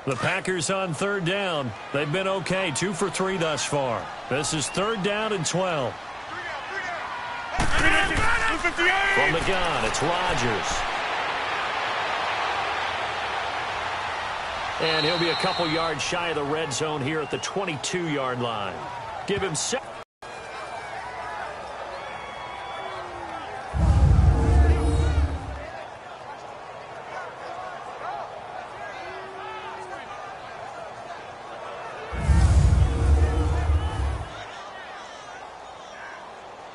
The Packers on third down. They've been okay, 2 for 3 thus far. This is third down and 12. From the gun, it's Rodgers. And he'll be a couple yards shy of the red zone here at the 22-yard line. Give him 7.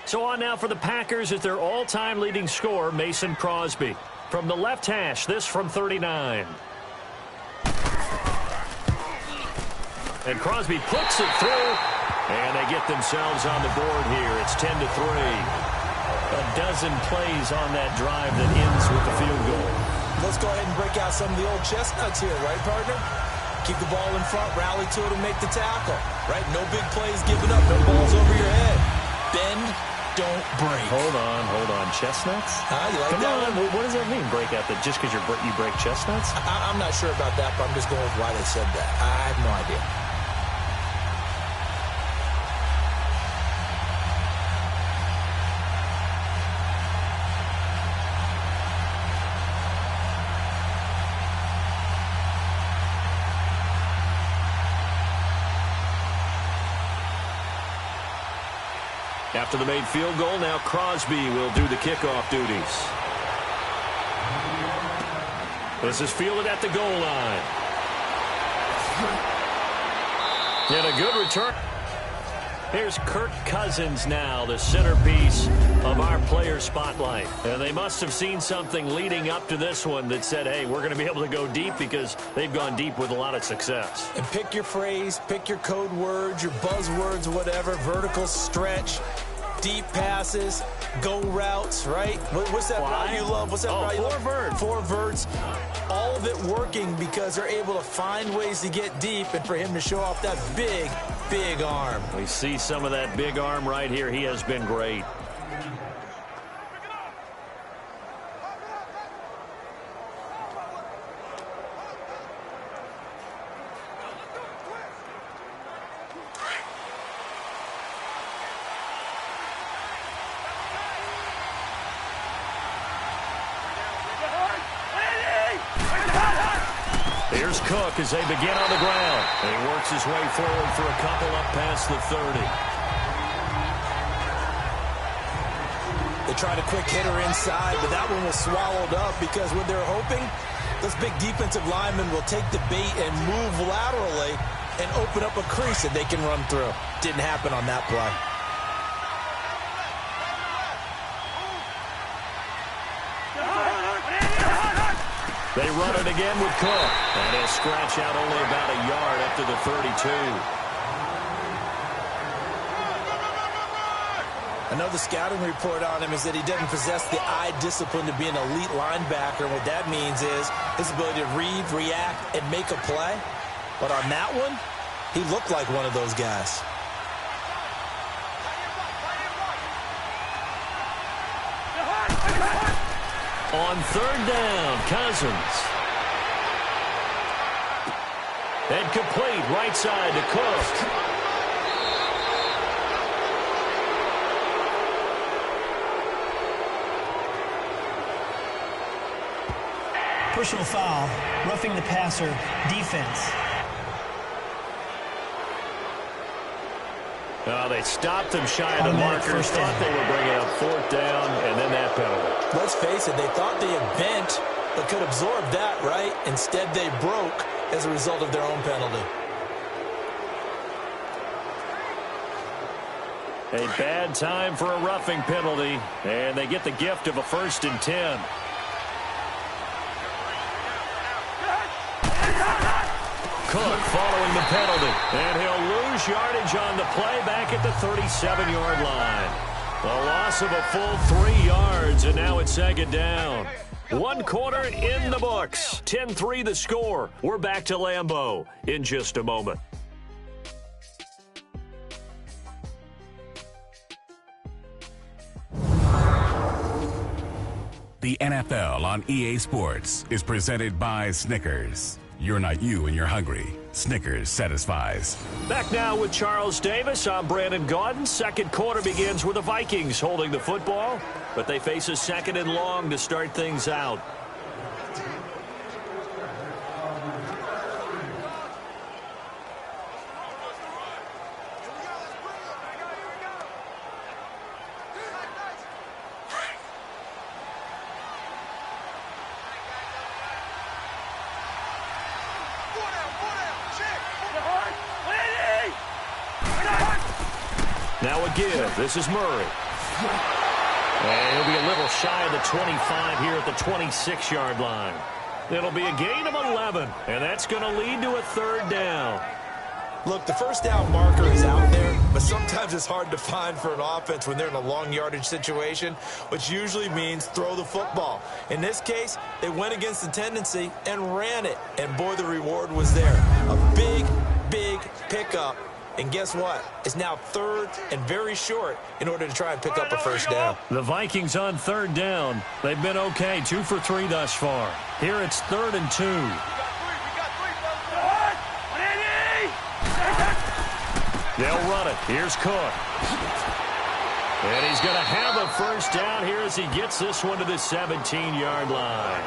So on now for the Packers is their all-time leading scorer, Mason Crosby. From the left hash, this from 39. And Crosby puts it through, and they get themselves on the board here. It's 10-3. A dozen plays on that drive that ends with the field goal. Let's go ahead and break out some of the old chestnuts here, right, partner? Keep the ball in front, rally to it, and make the tackle, right? No big plays given up, no balls over your head. Bend, don't break. Hold on. Chestnuts? You like Come that on. one? What does that mean, break out? That just because you break chestnuts? I'm not sure about that, but I'm just going with why they said that. I have no idea. After the made field goal, now Crosby will do the kickoff duties. This is fielded at the goal line. And a good return. Here's Kirk Cousins now, the centerpiece of our player spotlight. And they must have seen something leading up to this one that said, hey, we're going to be able to go deep because they've gone deep with a lot of success. And pick your phrase, pick your code words, your buzzwords, whatever, vertical stretch, deep passes, go routes, right? What's that route you love? What's that route you love? Four verts. All of it working because they're able to find ways to get deep and for him to show off that big arm. We see some of that big arm right here. He has been great. Here's Cook as they begin on the ground. And he works his way forward for a couple up past the 30. They tried a quick hitter inside, but that one was swallowed up because what they're hoping, those big defensive linemen will take the bait and move laterally and open up a crease that they can run through. Didn't happen on that play. They run it again with Cook. And he'll scratch out only about a yard up to the 32. Another scouting report on him is that he doesn't possess the eye discipline to be an elite linebacker. And what that means is his ability to read, react, and make a play. But on that one, he looked like one of those guys. On third down, Cousins. And complete right side to Cook. Personal foul, roughing the passer, defense. They stopped them shy of the markers, thought they were bringing up fourth down, and then that penalty. Let's face it, they thought they had bent, but could absorb that, right? Instead, they broke as a result of their own penalty. A bad time for a roughing penalty, and they get the gift of a 1st and 10. Cook following the penalty, and he'll lose yardage on the play back at the 37-yard line. A loss of a full 3 yards, and now it's 2nd down. 1 quarter in the books. 10-3 the score. We're back to Lambeau in just a moment. The NFL on EA Sports is presented by Snickers. You're not you and you're hungry. Snickers satisfies. Back now with Charles Davis. I'm Brandon Gaudin. Second quarter begins with the Vikings holding the football, but they face a second and long to start things out. Now a give. This is Murray. And he'll be a little shy of the 25 here at the 26-yard line. It'll be a gain of 11, and that's going to lead to a third down. Look, the first down marker is out there, but sometimes it's hard to find for an offense when they're in a long yardage situation, which usually means throw the football. In this case, they went against the tendency and ran it, and boy, the reward was there. A big, big pickup. And guess what? It's now third and very short in order to try and pick up a first down. The Vikings on third down. They've been okay, 2 for 3 thus far. Here it's 3rd and 2. They'll run it. Here's Cook. And he's going to have a first down here as he gets this one to the 17-yard line.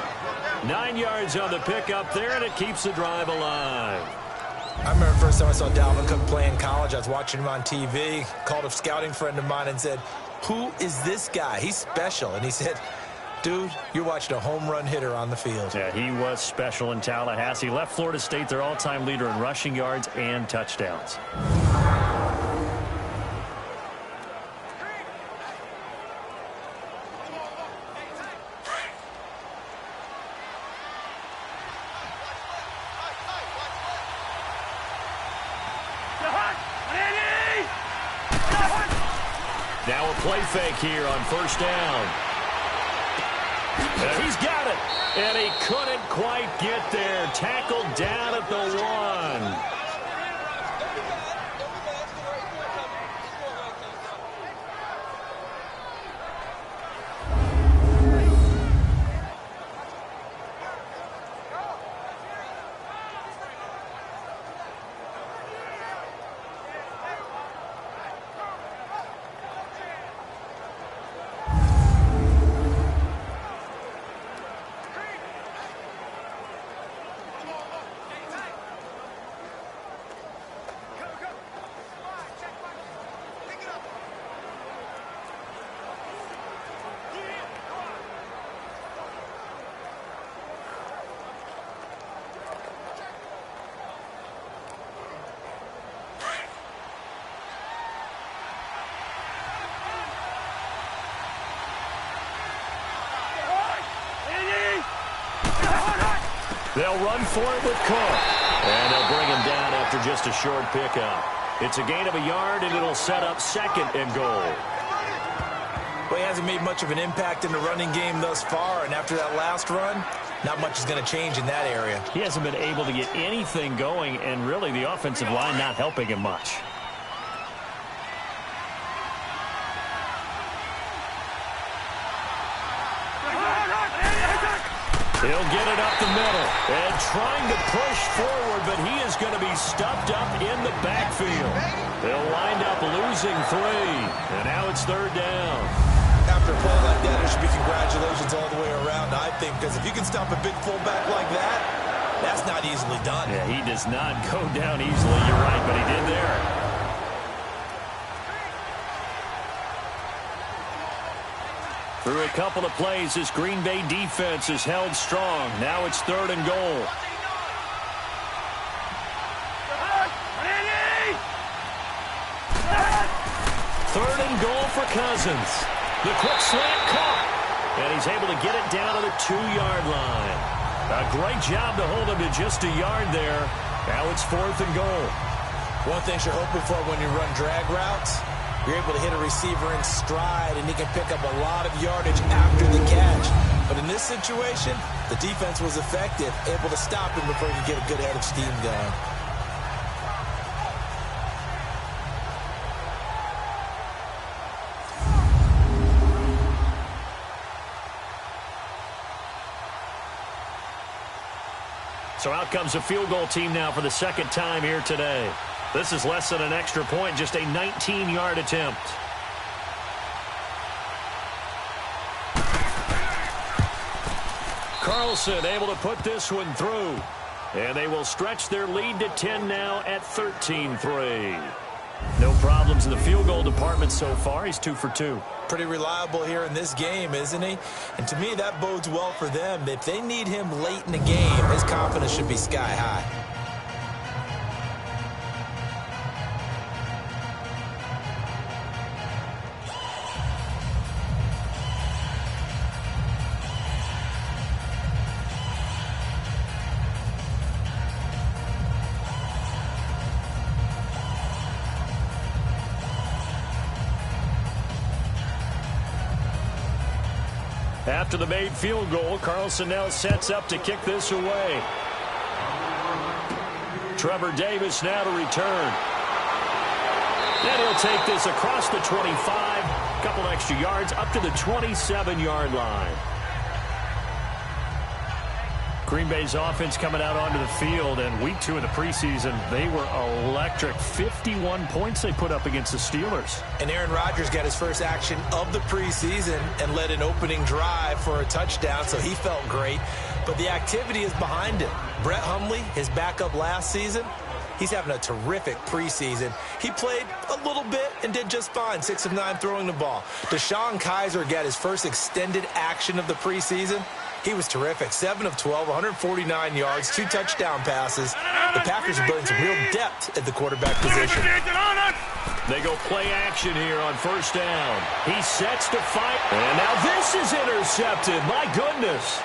9 yards on the pickup there, and it keeps the drive alive. I remember the first time I saw Dalvin Cook play in college. I was watching him on TV, called a scouting friend of mine and said, "Who is this guy? He's special." And he said, "Dude, you're watching a home run hitter on the field." Yeah, he was special in Tallahassee. Left Florida State their all-time leader in rushing yards and touchdowns. Now a play fake here on first down. And he's got it. And he couldn't quite get there. Tackled down at the 1. They'll run for it with Cook. And they'll bring him down after just a short pickup. It's a gain of a yard, and it'll set up 2nd and goal. Well, he hasn't made much of an impact in the running game thus far, and after that last run, not much is going to change in that area. He hasn't been able to get anything going, and really the offensive line not helping him much. He'll get it up the middle and trying to push forward, but he is going to be stuffed up in the backfield. They'll wind up losing 3, and now it's 3rd down. After a play like that, there should be congratulations all the way around, I think, because if you can stop a big fullback like that, that's not easily done. Yeah, he does not go down easily. You're right, but he did there. Through a couple of plays, this Green Bay defense is held strong. Now it's 3rd and goal. Third and goal for Cousins. The quick slant caught. And he's able to get it down to the 2-yard line. A great job to hold him to just a yard there. Now it's 4th and goal. One thing you're hoping for when you run drag routes, you're able to hit a receiver in stride, and he can pick up a lot of yardage after the catch. But in this situation, the defense was effective, able to stop him before he could get a good head of steam going. So out comes a field goal team now for the second time here today. This is less than an extra point, just a 19-yard attempt. Carlson able to put this one through. And they will stretch their lead to 10 now at 13-3. No problems in the field goal department so far. He's 2 for 2. Pretty reliable here in this game, isn't he? And to me, that bodes well for them. If they need him late in the game, his confidence should be sky high. After the made field goal, Carlson now sets up to kick this away. Trevor Davis now to return. And he'll take this across the 25, a couple extra yards up to the 27-yard line. Green Bay's offense coming out onto the field, and week 2 of the preseason, they were electric. 51 points they put up against the Steelers. And Aaron Rodgers got his first action of the preseason and led an opening drive for a touchdown, so he felt great. But the activity is behind him. Brett Hundley, his backup last season, he's having a terrific preseason. He played a little bit and did just fine, 6 of 9 throwing the ball. Deshaun Kaiser got his first extended action of the preseason. He was terrific. 7 of 12, 149 yards, 2 touchdown passes. The Packers are building some real depth at the quarterback position. They go play action here on first down. He sets to fight. And now this is intercepted. My goodness.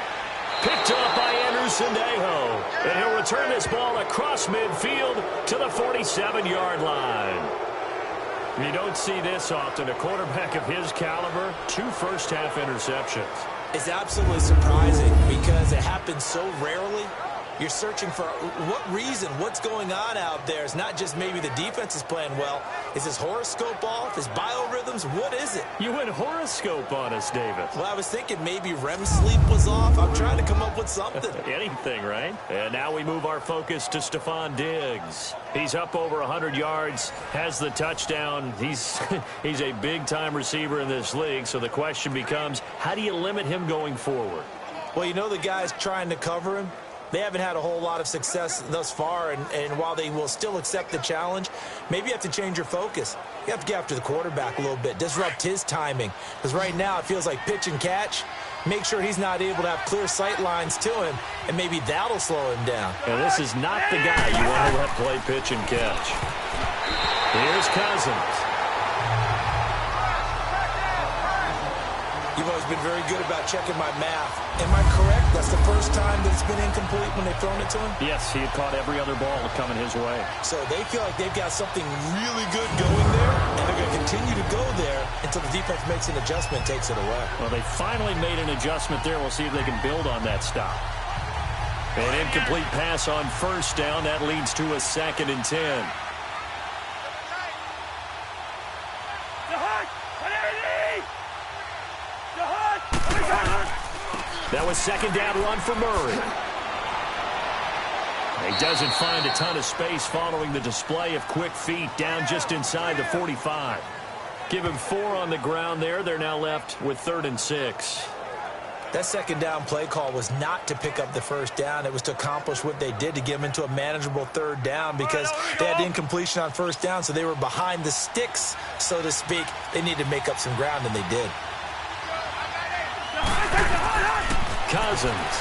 Picked up by Anderson Dejo. And he'll return this ball across midfield to the 47-yard line. You don't see this often. A quarterback of his caliber, 2 first-half interceptions. It's absolutely surprising because it happens so rarely. You're searching for what reason, what's going on out there. It's not just maybe the defense is playing well. Is his horoscope off? His biorhythms? What is it? You went horoscope on us, David. Well, I was thinking maybe REM sleep was off. I'm trying to come up with something. Anything, right? And now we move our focus to Stephon Diggs. He's up over 100 yards, has the touchdown. He's a big-time receiver in this league, so the question becomes, how do you limit him going forward? Well, you know the guys trying to cover him. They haven't had a whole lot of success thus far, and while they will still accept the challenge, maybe you have to change your focus. You have to get after the quarterback a little bit, disrupt his timing. Because right now it feels like pitch and catch. Make sure he's not able to have clear sight lines to him, and maybe that'll slow him down. And this is not the guy you want to let play pitch and catch. Here's Cousins. You've always been very good about checking my math. Am I correct? That's the first time that it's been incomplete when they've thrown it to him? Yes, he had caught every other ball coming his way. So they feel like they've got something really good going there, and they're going to continue to go there until the defense makes an adjustment, takes it away. Well, they finally made an adjustment there. We'll see if they can build on that stop. An incomplete pass on first down. That leads to a 2nd and 10. That was 2nd down run for Murray. He doesn't find a ton of space following the display of quick feet down just inside the 45. Give him 4 on the ground there. They're now left with 3rd and 6. That 2nd down play call was not to pick up the first down. It was to accomplish what they did, to get them into a manageable 3rd down, because they had the incompletion on first down, so they were behind the sticks, so to speak. They needed to make up some ground, and they did. Cousins.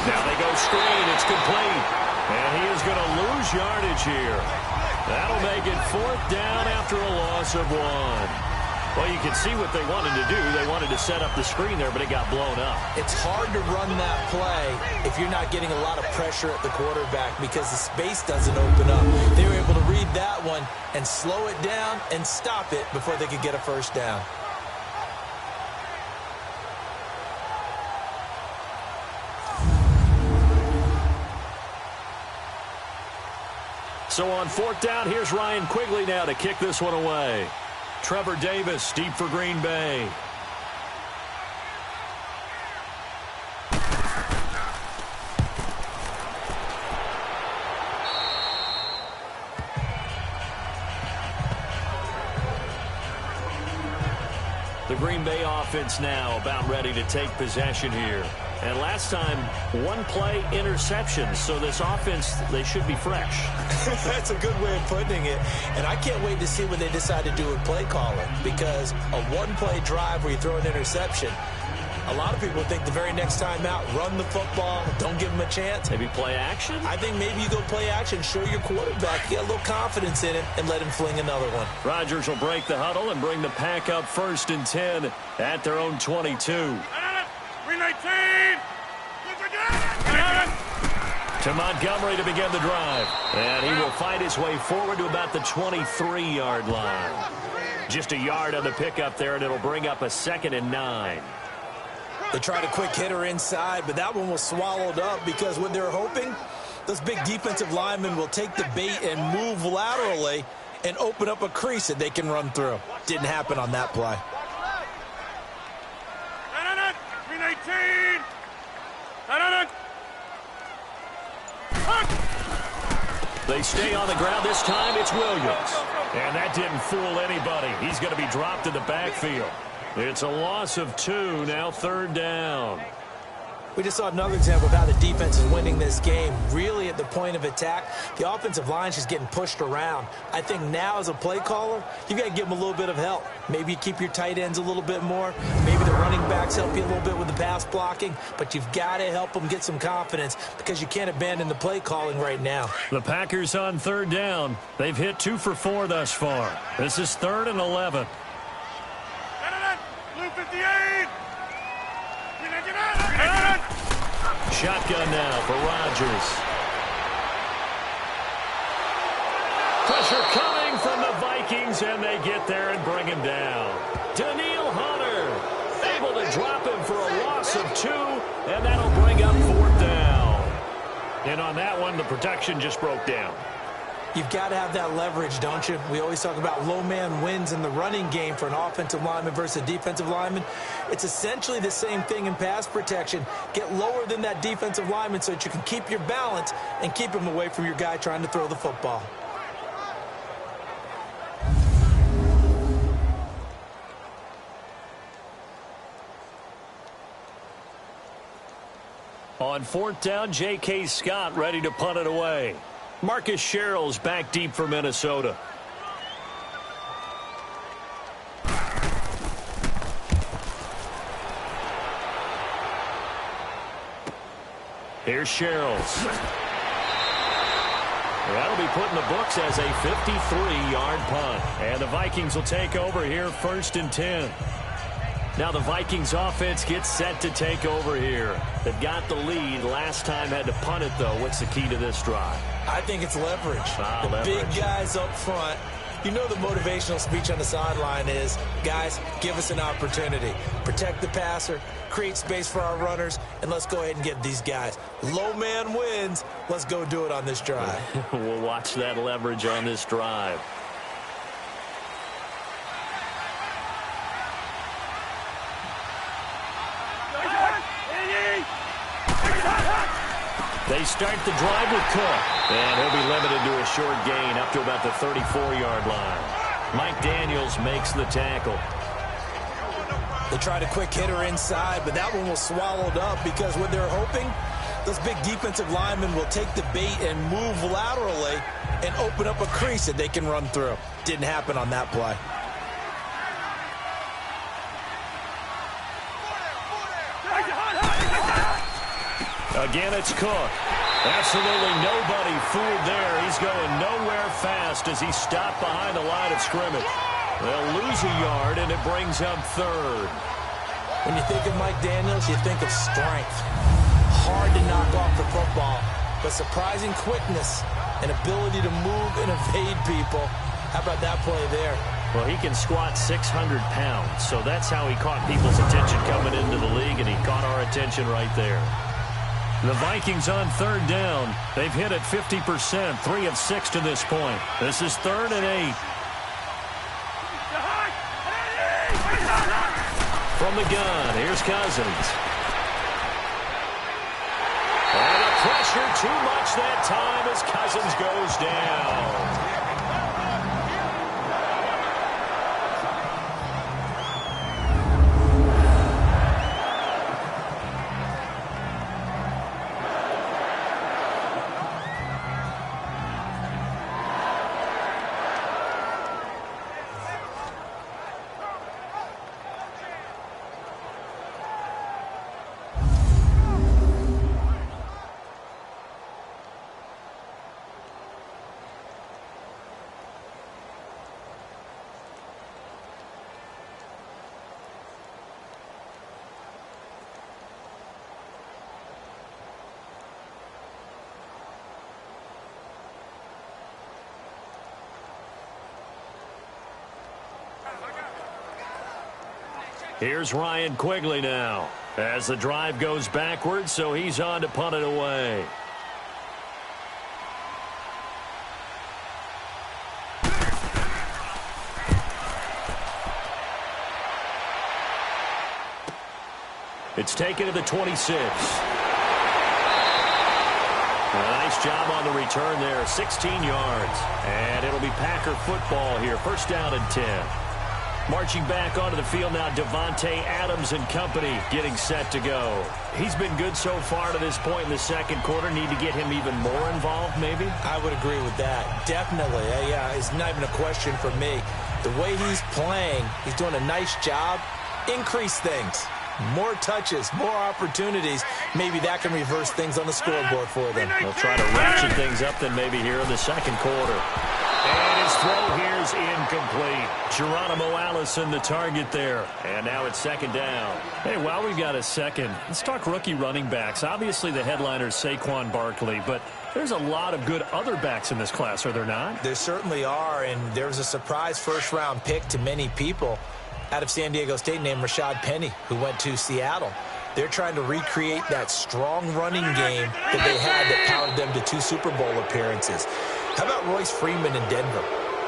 Now they go screen. It's complete. And he is going to lose yardage here. That'll make it 4th down after a loss of 1. Well, you can see what they wanted to do. They wanted to set up the screen there, but it got blown up. It's hard to run that play if you're not getting a lot of pressure at the quarterback because the space doesn't open up. They were able to read that one and slow it down and stop it before they could get a first down. So on 4th down, here's Ryan Quigley now to kick this one away. Trevor Davis deep for Green Bay. Green Bay offense now about ready to take possession here. And last time, one play interception. So this offense, they should be fresh. That's a good way of putting it. And I can't wait to see what they decide to do with play calling. Because a one-play drive where you throw an interception, a lot of people think the very next time out, run the football, don't give them a chance. Maybe play action? I think maybe you go play action, show your quarterback, get a little confidence in him, and let him fling another one. Rodgers will break the huddle and bring the pack up 1st and 10 at their own 22. 319! To Montgomery to begin the drive. And he will fight his way forward to about the 23-yard line. Just a yard on the pickup there, and it'll bring up a 2nd and 9. They tried a quick hitter inside, but that one was swallowed up because what they're hoping, those big defensive linemen will take the bait and move laterally and open up a crease that they can run through. Didn't happen on that play. 319! They stay on the ground. This time it's Williams. And that didn't fool anybody. He's going to be dropped in the backfield. It's a loss of 2, now 3rd down. We just saw another example of how the defense is winning this game. Really at the point of attack, the offensive line is just getting pushed around. I think now as a play caller, you've got to give them a little bit of help. Maybe you keep your tight ends a little bit more. Maybe the running backs help you a little bit with the pass blocking. But you've got to help them get some confidence because you can't abandon the play calling right now. The Packers on 3rd down. They've hit 2 for 4 thus far. This is 3rd and 11. Blue 58! Shotgun now for Rodgers. Pressure coming from the Vikings, and they get there and bring him down. Daniil Hunter able to drop him for a loss of 2, and that'll bring up 4th down. And on that one, the protection just broke down. You've got to have that leverage, don't you? We always talk about low man wins in the running game for an offensive lineman versus a defensive lineman. It's essentially the same thing in pass protection. Get lower than that defensive lineman so that you can keep your balance and keep him away from your guy trying to throw the football. On 4th down, J.K. Scott ready to punt it away. Marcus Sherrill's back deep for Minnesota. Here's Sherrill's. That'll be put in the books as a 53-yard punt. And the Vikings will take over here 1st and 10. Now the Vikings offense gets set to take over here. They've got the lead. Last time had to punt it, though. What's the key to this drive? I think it's leverage. Leverage. Big guys up front. You know the motivational speech on the sideline is, guys, give us an opportunity. Protect the passer, create space for our runners, and let's go ahead and get these guys. Low man wins. Let's go do it on this drive. We'll watch that leverage on this drive. They start the drive with Cook, and he'll be limited to a short gain up to about the 34-yard line. Mike Daniels makes the tackle. They tried a quick hitter inside, but that one was swallowed up because what they're hoping, those big defensive linemen will take the bait and move laterally and open up a crease that they can run through. Didn't happen on that play. Again, it's Cook. Absolutely nobody fooled there. He's going nowhere fast as he stopped behind the line of scrimmage. They'll lose a yard, and it brings up 3rd. When you think of Mike Daniels, you think of strength. Hard to knock off the football, but surprising quickness and ability to move and evade people. How about that play there? Well, he can squat 600 pounds, so that's how he caught people's attention coming into the league, and he caught our attention right there. The Vikings on 3rd down. They've hit it 50%, 3 of 6 to this point. This is 3rd and 8. From the gun, here's Cousins. And the pressure too much that time as Cousins goes down. Here's Ryan Quigley now as the drive goes backwards, so he's on to punt it away. It's taken to the 26. Nice job on the return there, 16 yards. And it'll be Packer football here, first down and 10. Marching back onto the field now, Devontae Adams and company getting set to go. He's been good so far to this point in the second quarter. Need to get him even more involved, maybe? I would agree with that. Definitely. It's not even a question for me. The way he's playing, he's doing a nice job. Increase things. More touches, more opportunities. Maybe that can reverse things on the scoreboard for them. They'll try to ratchet things up then maybe here in the second quarter. And his throw here is incomplete. Geronimo Allison the target there. And now it's second down. Hey, while we've got a second, let's talk rookie running backs. Obviously the headliner is Saquon Barkley, but there's a lot of good other backs in this class, are there not? There certainly are, and there was a surprise first-round pick to many people out of San Diego State named Rashad Penny, who went to Seattle. They're trying to recreate that strong running game that they had that powered them to 2 Super Bowl appearances. How about Royce Freeman in Denver?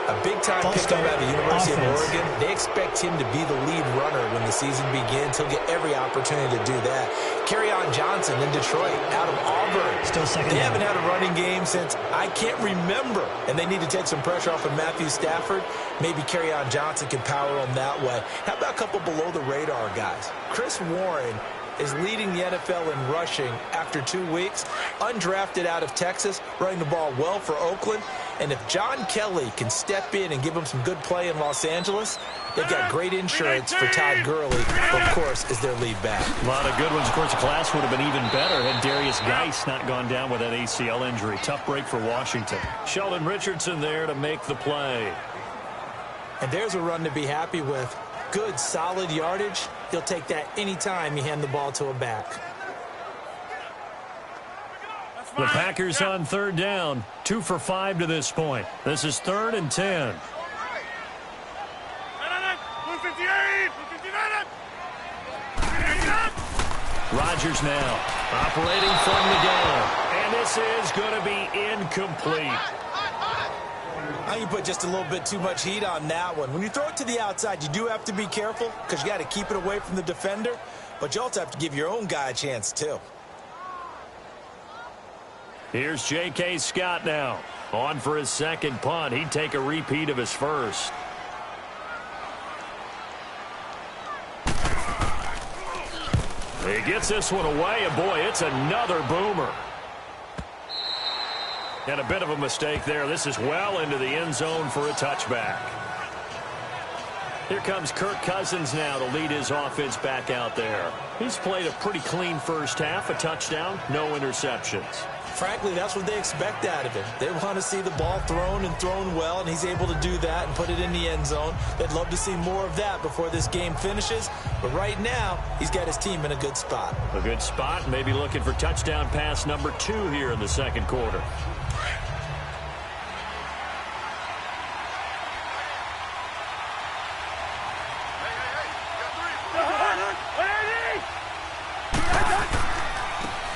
A big-time pickup out of the University of Oregon. They expect him to be the lead runner when the season begins. He'll get every opportunity to do that. Kerryon Johnson in Detroit, out of Auburn. Still second. They haven't had a running game since I can't remember, and they need to take some pressure off of Matthew Stafford. Maybe Kerryon Johnson can power them that way. How about a couple below-the-radar guys? Chris Warren is leading the NFL in rushing after 2 weeks. Undrafted out of Texas, running the ball well for Oakland. And if John Kelly can step in and give him some good play in Los Angeles, they've got great insurance for Todd Gurley, who, of course, is their lead back. A lot of good ones. Of course, the class would have been even better had Darius Geis not gone down with that ACL injury. Tough break for Washington. Sheldon Richardson there to make the play. And there's a run to be happy with. Good, solid yardage. He'll take that anytime you hand the ball to a back. The Packers on third down. 2 for 5 to this point. This is 3rd and 10. Rodgers now operating from the gun. And this is going to be incomplete. I think you put just a little bit too much heat on that one. When you throw it to the outside, you do have to be careful because you got to keep it away from the defender, but you also have to give your own guy a chance too. Here's J.K. Scott now. On for his second punt. He'd take a repeat of his first. He gets this one away, and boy, it's another boomer. And a bit of a mistake there. This is well into the end zone for a touchback. Here comes Kirk Cousins now to lead his offense back out there. He's played a pretty clean first half, a touchdown, no interceptions. Frankly, that's what they expect out of him. They want to see the ball thrown and thrown well, and he's able to do that and put it in the end zone. They'd love to see more of that before this game finishes. But right now, he's got his team in a good spot. A good spot, maybe looking for touchdown pass number 2 here in the second quarter.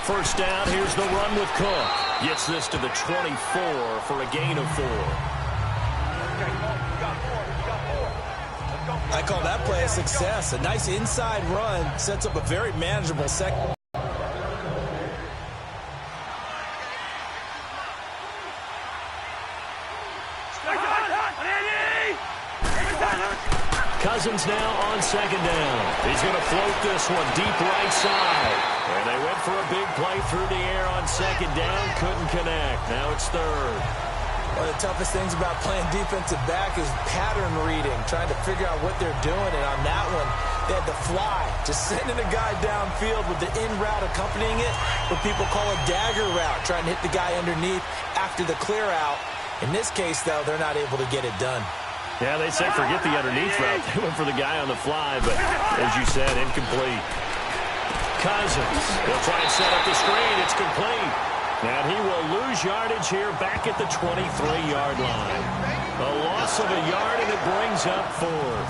First down, here's the run with Cook. Gets this to the 24 for a gain of 4. I call that play a success. A nice inside run sets up a very manageable second. Cousins now on second down. He's going to float this one deep right side. And they went for a big play through the air on second down. Couldn't connect. Now it's 3rd. One of the toughest things about playing defensive back is pattern reading, trying to figure out what they're doing. And on that one, they had the fly, just sending a guy downfield with the in route accompanying it, what people call a dagger route, trying to hit the guy underneath after the clear out. In this case, though, they're not able to get it done. Yeah, they say forget the underneath route. They went for the guy on the fly, but as you said, incomplete. Cousins will try and set up the screen. It's complete. And he will lose yardage here back at the 23-yard line. A loss of a yard, and it brings up 4th.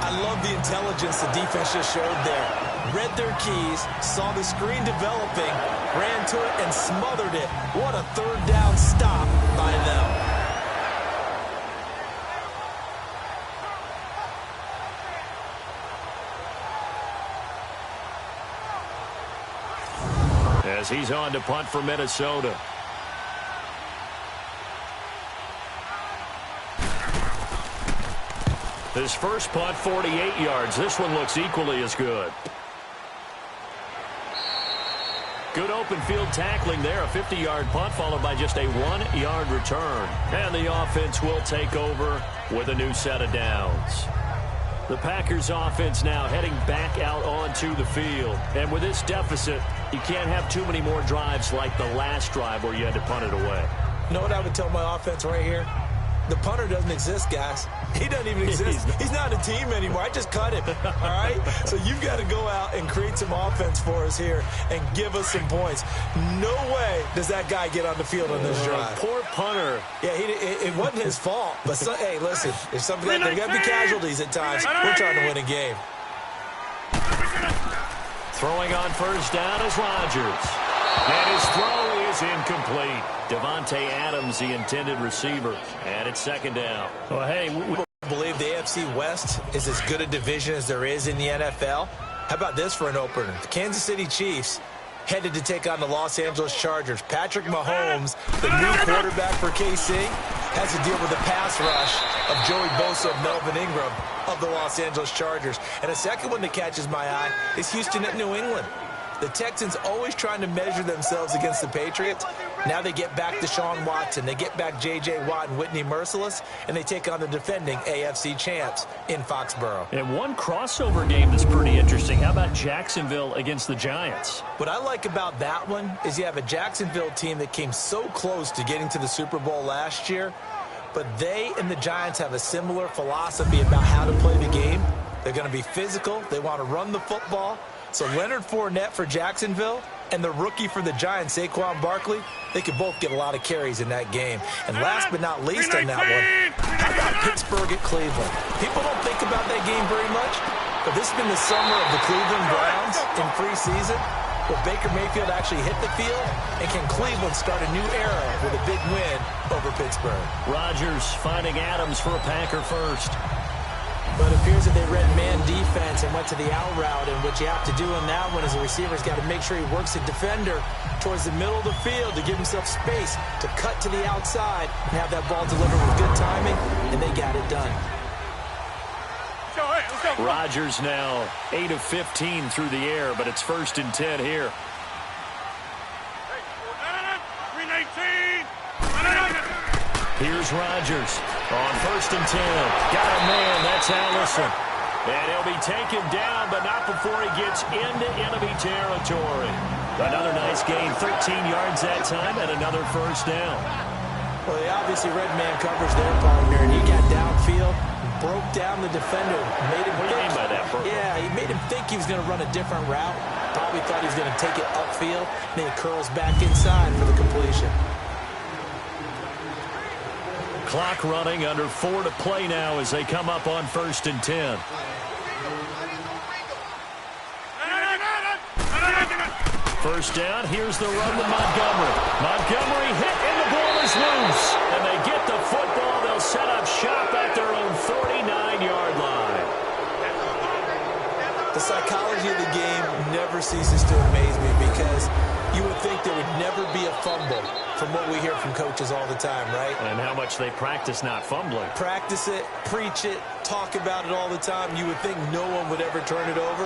I love the intelligence the defense just showed there. Read their keys, saw the screen developing, ran to it, and smothered it. What a third down stop by them. As he's on to punt for Minnesota. His first punt, 48 yards. This one looks equally as good. Good open field tackling there. A 50-yard punt followed by just a 1-yard return. And the offense will take over with a new set of downs. The Packers offense now heading back out onto the field. And with this deficit, you can't have too many more drives like the last drive where you had to punt it away. You know what I would tell my offense right here? The punter doesn't exist, guys. He doesn't even exist. He's not a team anymore. I just cut him, all right? So you've got to go out and create some offense for us here and give us some points. No way does that guy get on the field on this drive. Poor punter. Yeah, it wasn't his fault. But, hey, listen, there's something there got to be casualties at times. We're trying to win a game. Throwing on first down is Rodgers. And his throw is incomplete. Devontae Adams, the intended receiver. And it's second down. Well, hey, we believe the AFC West is as good a division as there is in the NFL. How about this for an opener? The Kansas City Chiefs headed to take on the Los Angeles Chargers. Patrick Mahomes, the new quarterback for KC, has to deal with the pass rush of Joey Bosa, Melvin Ingram of the Los Angeles Chargers. And a second one that catches my eye is Houston at New England. The Texans always trying to measure themselves against the Patriots. Now they get back Deshaun Watson. They get back J.J. Watt and Whitney Merciless, and they take on the defending AFC champs in Foxborough. And one crossover game that's pretty interesting. How about Jacksonville against the Giants? What I like about that one is you have a Jacksonville team that came so close to getting to the Super Bowl last year, but they and the Giants have a similar philosophy about how to play the game. They're going to be physical. They want to run the football. So Leonard Fournette for Jacksonville and the rookie for the Giants, Saquon Barkley, they could both get a lot of carries in that game. And last but not least on that one, how about Pittsburgh at Cleveland? People don't think about that game very much, but this has been the summer of the Cleveland Browns in preseason. Will Baker Mayfield actually hit the field? And can Cleveland start a new era with a big win over Pittsburgh? Rodgers finding Adams for a Packer first. But it appears that they read man defense and went to the out route, and what you have to do in that one is the receiver's got to make sure he works the defender towards the middle of the field to give himself space to cut to the outside and have that ball delivered with good timing, and they got it done. Rodgers now 8 of 15 through the air, but it's 1st and 10 here. Here's Rodgers on 1st and 10. Got a man, that's Allison. And he'll be taken down, but not before he gets into enemy territory. Another nice gain, 13 yards that time, and another first down. Well, he obviously red man covers their partner, and he got downfield, broke down the defender, made him think. By that, yeah, he made him think he was going to run a different route. Probably thought he was going to take it upfield, and then he curls back inside for the completion. Clock running, under 4 to play now as they come up on 1st and 10. First down, here's the run to Montgomery. Montgomery hit and the ball is loose. And they get the football. They'll set up shop at their own 49-yard line. The psychology of the game never ceases to amaze me because you would think there would never be a fumble from what we hear from coaches all the time, right? And how much they practice not fumbling. Practice it, preach it, talk about it all the time. You would think no one would ever turn it over.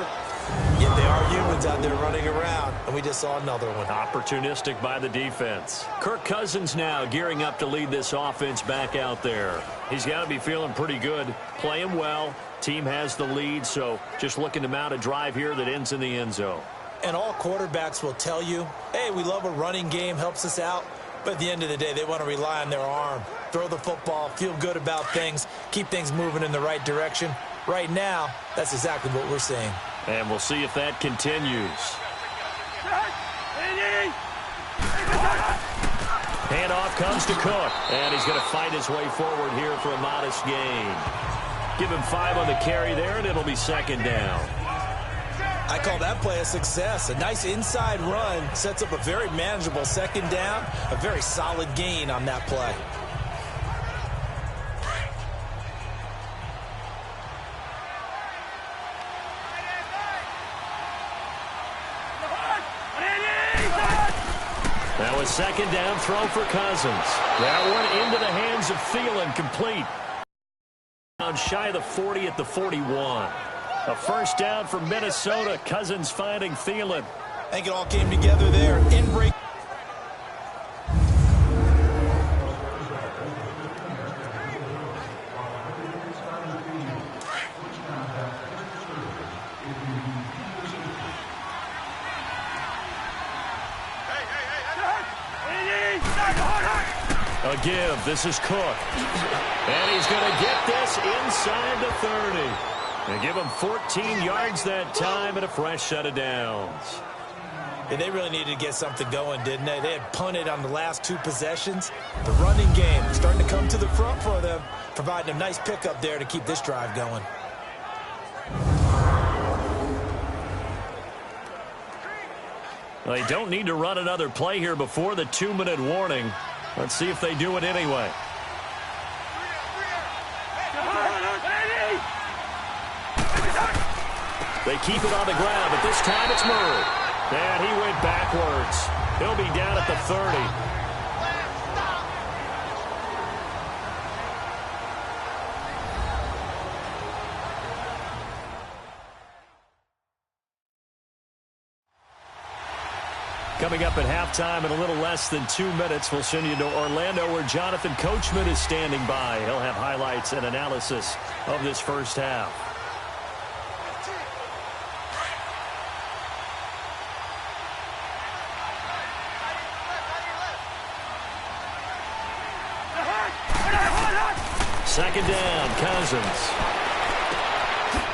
Yet there are humans out there running around, and we just saw another one. Opportunistic by the defense. Kirk Cousins now gearing up to lead this offense back out there. He's got to be feeling pretty good, playing well. Team has the lead, so just looking to mount a drive here that ends in the end zone. And all quarterbacks will tell you, hey, we love a running game, helps us out. But at the end of the day, they want to rely on their arm. Throw the football, feel good about things, keep things moving in the right direction. Right now, that's exactly what we're seeing. And we'll see if that continues. Handoff comes to Cook. And he's going to fight his way forward here for a modest gain. Give him 5 on the carry there, and it'll be second down. I call that play a success. A nice inside run sets up a very manageable second down, a very solid gain on that play. Now a second down throw for Cousins. That one into the hands of Thielen, complete. Down shy of the 40 at the 41. A first down for Minnesota. Cousins finding Thielen. I think it all came together there. In break. A give. This is Cook. And he's going to get this inside the 30. And give him 14 yards that time and a fresh set of downs. Yeah, they really needed to get something going, didn't they? They had punted on the last 2 possessions. The running game starting to come to the front for them, providing a nice pickup there to keep this drive going. Well, they don't need to run another play here before the 2-minute warning. Let's see if they do it anyway. They keep it on the ground, but this time it's Murray. And he went backwards. He'll be down at the 30. Coming up at halftime in a little less than 2 minutes, we'll send you to Orlando where Jonathan Coachman is standing by. He'll have highlights and analysis of this first half. Second down, Cousins.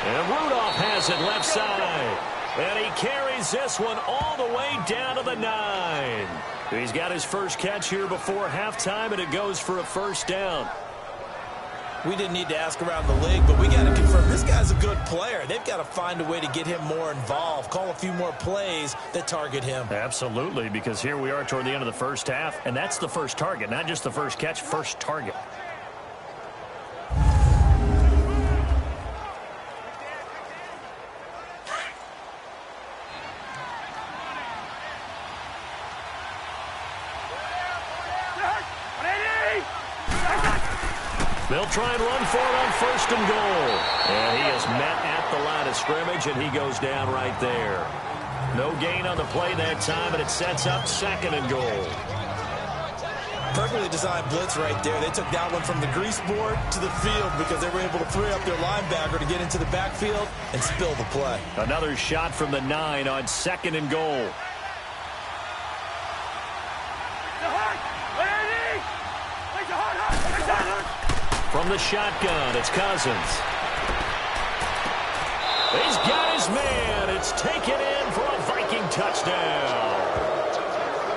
And Rudolph has it left side. And he carries this one all the way down to the 9. He's got his first catch here before halftime, and it goes for a first down. We didn't need to ask around the league, but we got to confirm this guy's a good player. They've got to find a way to get him more involved, call a few more plays that target him. Absolutely, because here we are toward the end of the first half, and that's the first target, not just the first catch, first target. They'll try and run for it on first and goal. And he is met at the line of scrimmage, and he goes down right there. No gain on the play that time, and it sets up second and goal. Perfectly designed blitz right there. They took that one from the grease board to the field because they were able to free up their linebacker to get into the backfield and spill the play. Another shot from the 9 on second and goal. From the shotgun, it's Cousins. He's got his man. It's taken in for a Viking touchdown.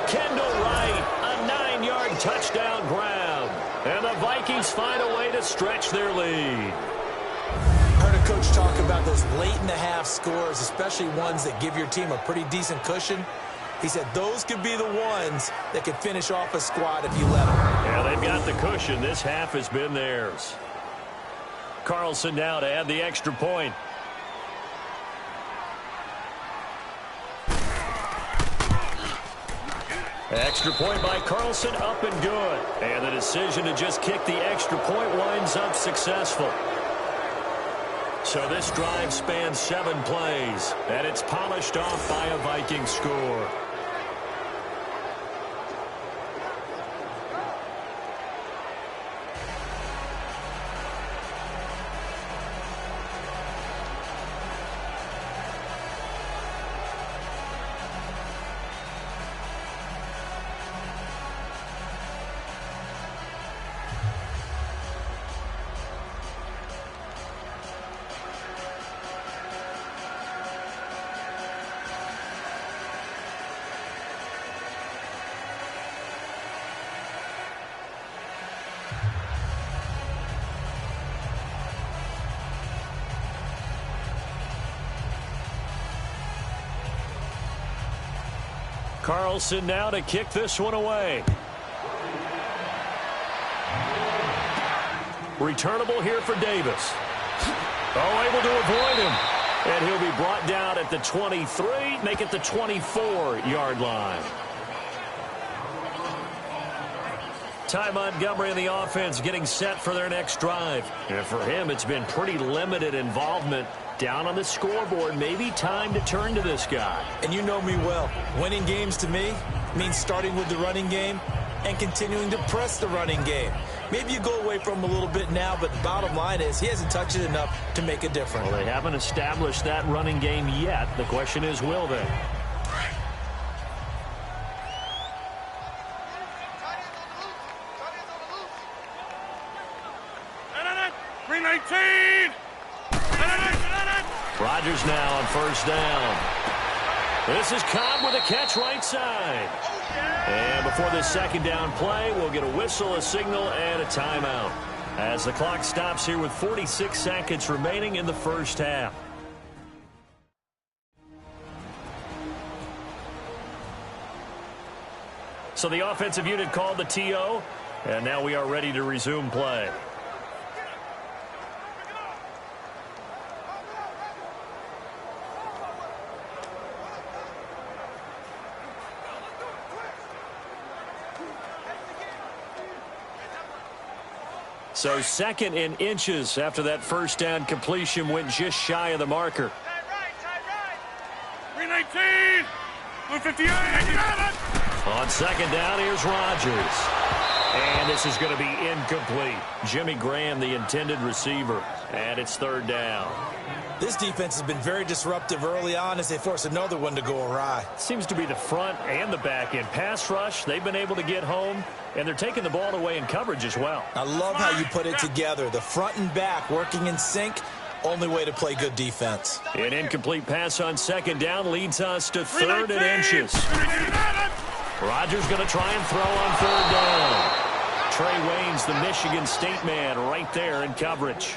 Kendall Wright, a 9-yard touchdown grab. And the Vikings find a way to stretch their lead. Heard a coach talk about those late-in-the-half scores, especially ones that give your team a pretty decent cushion. He said those could be the ones that could finish off a squad if you let them. Yeah, they've got the cushion. This half has been theirs. Carlson now to add the extra point. Extra point by Carlson, up and good. And the decision to just kick the extra point winds up successful. So this drive spans 7 plays, and it's polished off by a Viking score. Carlson now to kick this one away. Returnable here for Davis. Oh, able to avoid him. And he'll be brought down at the 23, make it the 24-yard line. Ty Montgomery and the offense getting set for their next drive. And for him, it's been pretty limited involvement. Down on the scoreboard, maybe time to turn to this guy. And you know me well. Winning games to me means starting with the running game and continuing to press the running game. Maybe you go away from him a little bit now, but bottom line is he hasn't touched it enough to make a difference. Well, they haven't established that running game yet. The question is, will they? Rodgers now on first down. This is Cobb with a catch right side. And before this second down play, we'll get a whistle, a signal, and a timeout as the clock stops here with 46 seconds remaining in the first half. So the offensive unit called the TO, and now we are ready to resume play. So second in inches after that first down completion went just shy of the marker. 319, 258. On second down, here's Rodgers. And this is going to be incomplete. Jimmy Graham, the intended receiver. And it's third down. This defense has been very disruptive early on as they force another one to go awry. Seems to be the front and the back end. Pass rush, they've been able to get home, and they're taking the ball away in coverage as well. I love how you put it together. The front and back working in sync, only way to play good defense. An incomplete pass on second down leads us to third and inches. Rodgers going to try and throw on third down. Trey Waynes, the Michigan State man, right there in coverage.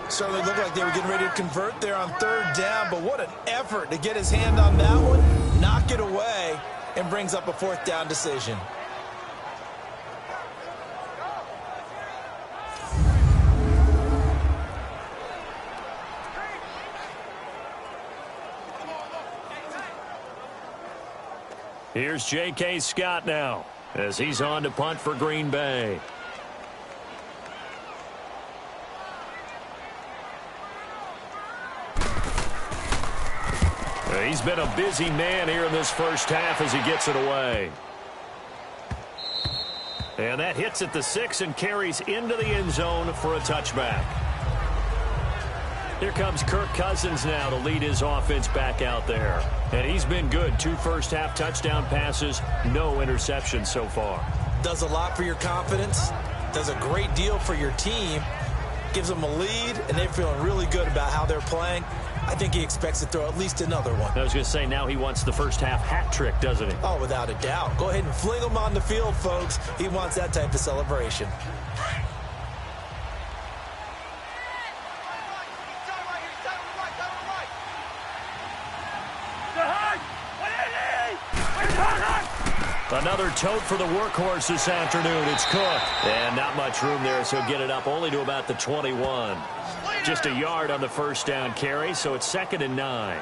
Certainly looked like they were getting ready to convert there on third down, but what an effort to get his hand on that one, knock it away, and brings up a fourth down decision. Here's J.K. Scott now as he's on to punt for Green Bay. He's been a busy man here in this first half as he gets it away. And that hits at the 6 and carries into the end zone for a touchback. Here comes Kirk Cousins now to lead his offense back out there. And he's been good. 2 first-half touchdown passes, no interceptions so far. Does a lot for your confidence, does a great deal for your team, gives them a lead, and they're feeling really good about how they're playing. I think he expects to throw at least another one. I was going to say, now he wants the first-half hat trick, doesn't he? Oh, without a doubt. Go ahead and fling him on the field, folks. He wants that type of celebration. Another tote for the workhorse this afternoon. It's Cook. And not much room there, so get it up only to about the 21. Just a yard on the first down carry, so it's 2nd and 9.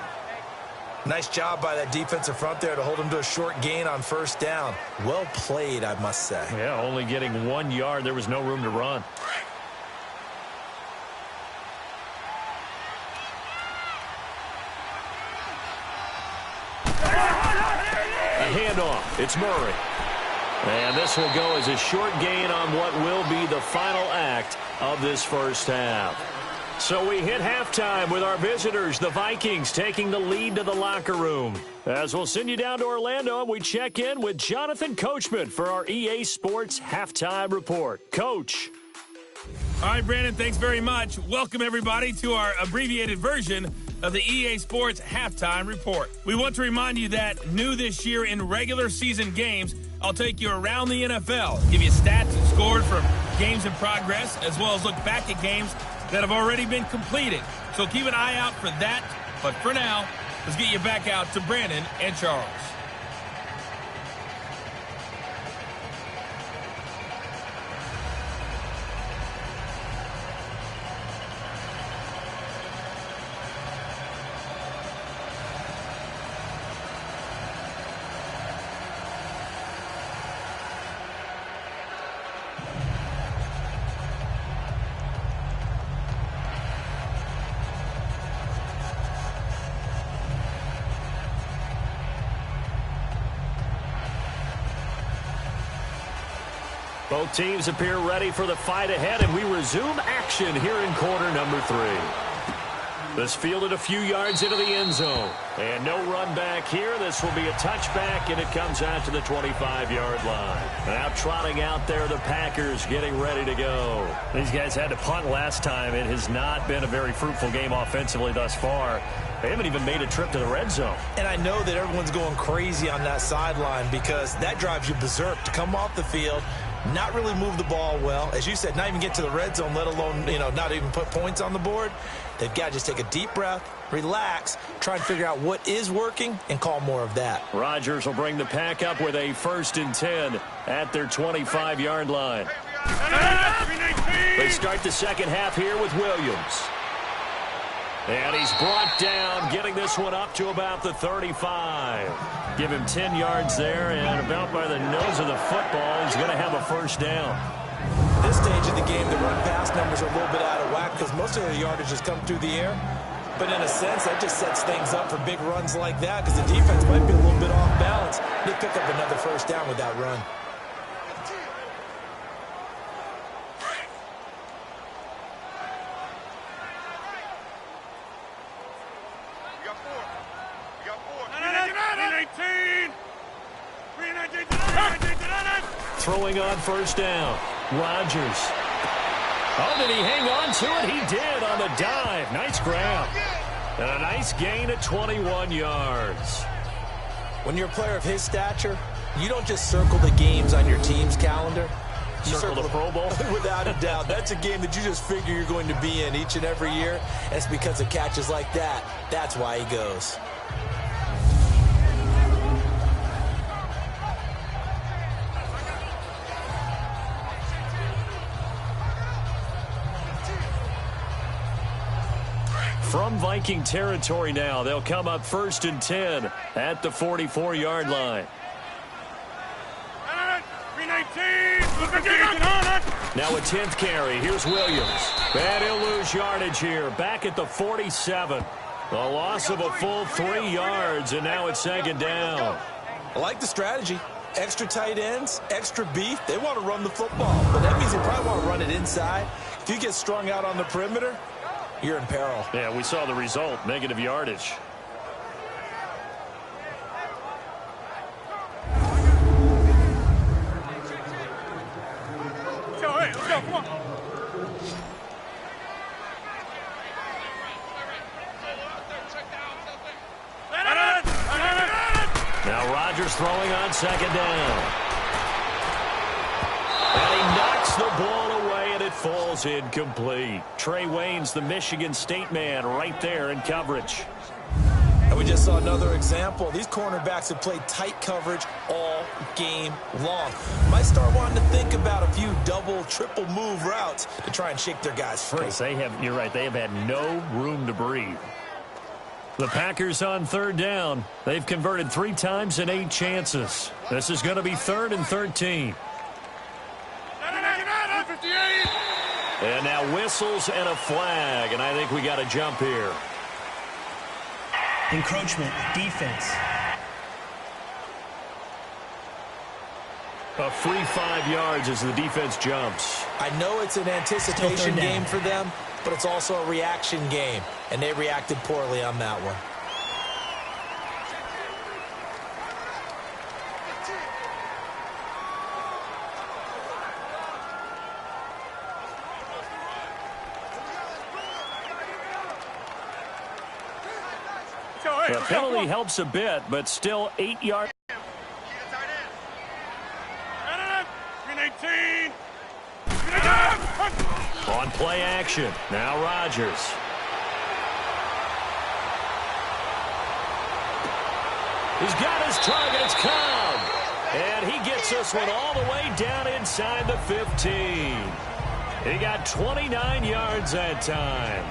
Nice job by that defensive front there to hold him to a short gain on first down. Well played, I must say. Yeah, only getting 1 yard. There was no room to run. A handoff. It's Murray. And this will go as a short gain on what will be the final act of this first half. So we hit halftime with our visitors, the Vikings, taking the lead to the locker room. As we'll send you down to Orlando, we check in with Jonathan Coachman for our EA Sports Halftime Report. Coach. All right, Brandon, thanks very much. Welcome, everybody, to our abbreviated version of the EA Sports Halftime Report. We want to remind you that new this year in regular season games, I'll take you around the NFL, give you stats and scores from games in progress, as well as look back at games that have already been completed. So keep an eye out for that. But for now, let's get you back out to Brandon and Charles. Both teams appear ready for the fight ahead, and we resume action here in quarter number 3. This fielded a few yards into the end zone. And no run back here. This will be a touchback, and it comes out to the 25-yard line. Now trotting out there, the Packers getting ready to go. These guys had to punt last time. It has not been a very fruitful game offensively thus far. They haven't even made a trip to the red zone. And I know that everyone's going crazy on that sideline because that drives you berserk to come off the field, not really move the ball well. As you said, not even get to the red zone, let alone, not even put points on the board. They've got to just take a deep breath, relax, try and figure out what is working, and call more of that. Rodgers will bring the pack up with a 1st and 10 at their 25-yard line. They start the second half here with Williams. And he's brought down, getting this one up to about the 35. Give him 10 yards there, and about by the nose of the football, he's going to have a first down. This stage of the game, the run-pass numbers are a little bit out of whack because most of the yardage has come through the air. But in a sense, that just sets things up for big runs like that because the defense might be a little bit off balance. They pick up another first down with that run. Throwing on first down. Rodgers. Oh, did he hang on to it? He did on the dive. Nice grab. And a nice gain at 21 yards. When you're a player of his stature, you don't just circle the games on your team's calendar. You circle the Pro Bowl? Without a doubt. That's a game that you just figure you're going to be in each and every year. And it's because of catches like that. That's why he goes. From Viking territory now, they'll come up 1st and 10 at the 44-yard line. Now a 10th carry. Here's Williams. And he'll lose yardage here. Back at the 47. A loss of a full 3 yards, and now it's 2nd down. I like the strategy. Extra tight ends, extra beef. They want to run the football, but that means they probably want to run it inside. If you get strung out on the perimeter, you're in peril. Yeah, we saw the result, negative yardage. Let's go, come on. Now Rodgers throwing on 2nd down. And he knocks the ball away, and it falls incomplete. Trey Waynes, the Michigan State man, right there in coverage. And we just saw another example. These cornerbacks have played tight coverage all game long. Might start wanting to think about a few double, triple move routes to try and shake their guys free. You're right, they have had no room to breathe. The Packers on 3rd down. They've converted 3 times in 8 chances. This is going to be 3rd and 13. And now whistles and a flag, and I think we got a jump here. Encroachment, defense. A free 5 yards as the defense jumps. I know it's an anticipation game for them, but it's also a reaction game, and they reacted poorly on that one. The penalty helps a bit, but still 8 yards. On play action. Now Rodgers. He's got his targets come. And he gets this one all the way down inside the 15. He got 29 yards that time.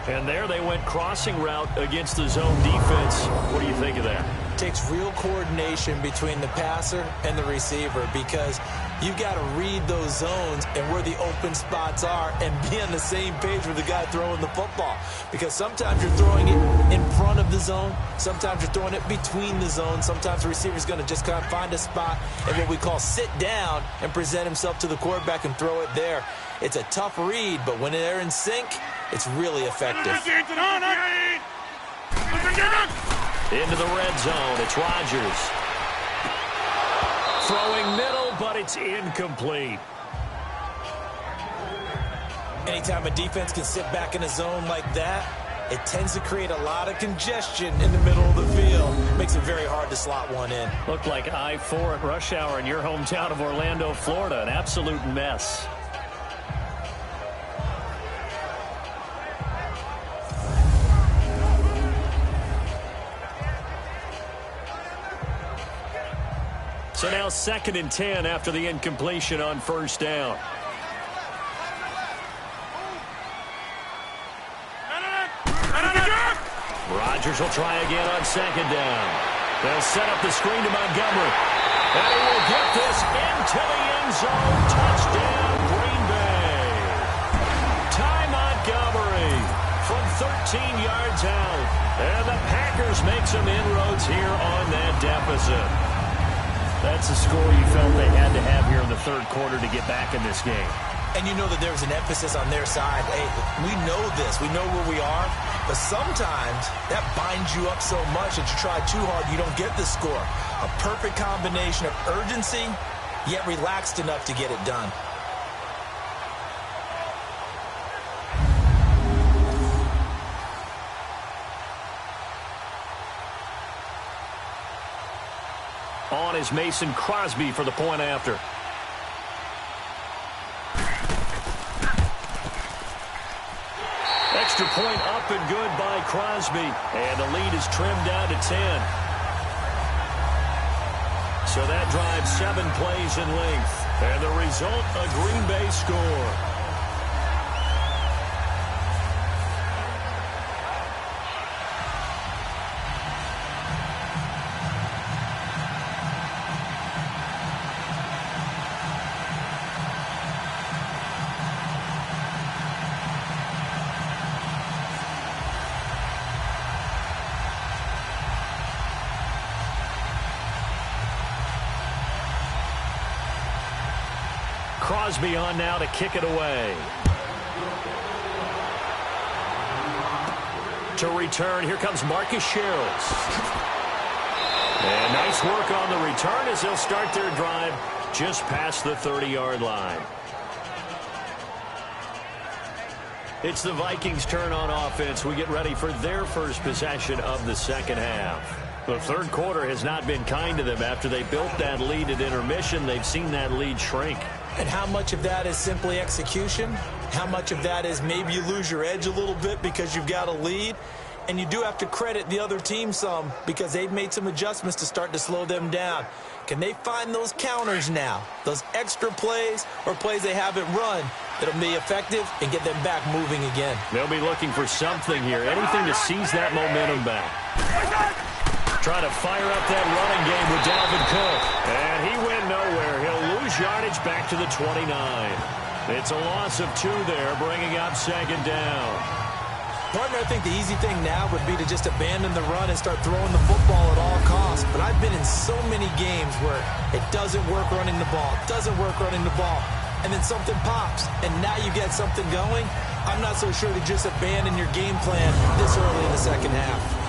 And there they went crossing route against the zone defense. What do you think of that? It takes real coordination between the passer and the receiver because You've got to read those zones and where the open spots are and be on the same page with the guy throwing the football. Because sometimes you're throwing it in front of the zone. Sometimes you're throwing it between the zones. Sometimes the receiver's going to just kind of find a spot and what we call sit down and present himself to the quarterback and throw it there. It's a tough read, but when they're in sync, it's really effective. Into the red zone, it's Rodgers. Throwing middle, but it's incomplete. Anytime a defense can sit back in a zone like that, it tends to create a lot of congestion in the middle of the field. Makes it very hard to slot one in. Looked like I-4 at rush hour in your hometown of Orlando, Florida. An absolute mess. So now 2nd and 10 after the incompletion on first down. Rodgers will try again on 2nd down. They'll set up the screen to Montgomery. And he will get this into the end zone. Touchdown, Green Bay. Ty Montgomery from 13 yards out. And the Packers make some inroads here on that deficit. That's the score you felt they had to have here in the third quarter to get back in this game. And you know that there's an emphasis on their side. Hey, we know this. We know where we are. But sometimes that binds you up so much that you try too hard, you don't get the score. A perfect combination of urgency, yet relaxed enough to get it done. On is Mason Crosby for the point after. Extra point up and good by Crosby. And the lead is trimmed down to 10. So that drives 7 plays in length. And the result, a Green Bay score. Crosby on now to kick it away. To return, here comes Marcus Sherrills. And nice work on the return as they'll start their drive just past the 30-yard line. It's the Vikings' turn on offense. We get ready for their first possession of the second half. The third quarter has not been kind to them. After they built that lead at intermission, they've seen that lead shrink. And how much of that is simply execution? How much of that is maybe you lose your edge a little bit because you've got a lead? And you do have to credit the other team some because they've made some adjustments to start to slow them down. Can they find those counters now, those extra plays or plays they haven't run that'll be effective and get them back moving again? They'll be looking for something here, anything to seize that momentum back. Trying to fire up that running game with Dalvin Cook. And he went nowhere. He'll lose yardage back to the 29. It's a loss of 2 there, bringing up 2nd down. Partner, I think the easy thing now would be to just abandon the run and start throwing the football at all costs. But I've been in so many games where it doesn't work running the ball, and then something pops, and now you get something going. I'm not so sure to just abandon your game plan this early in the second half.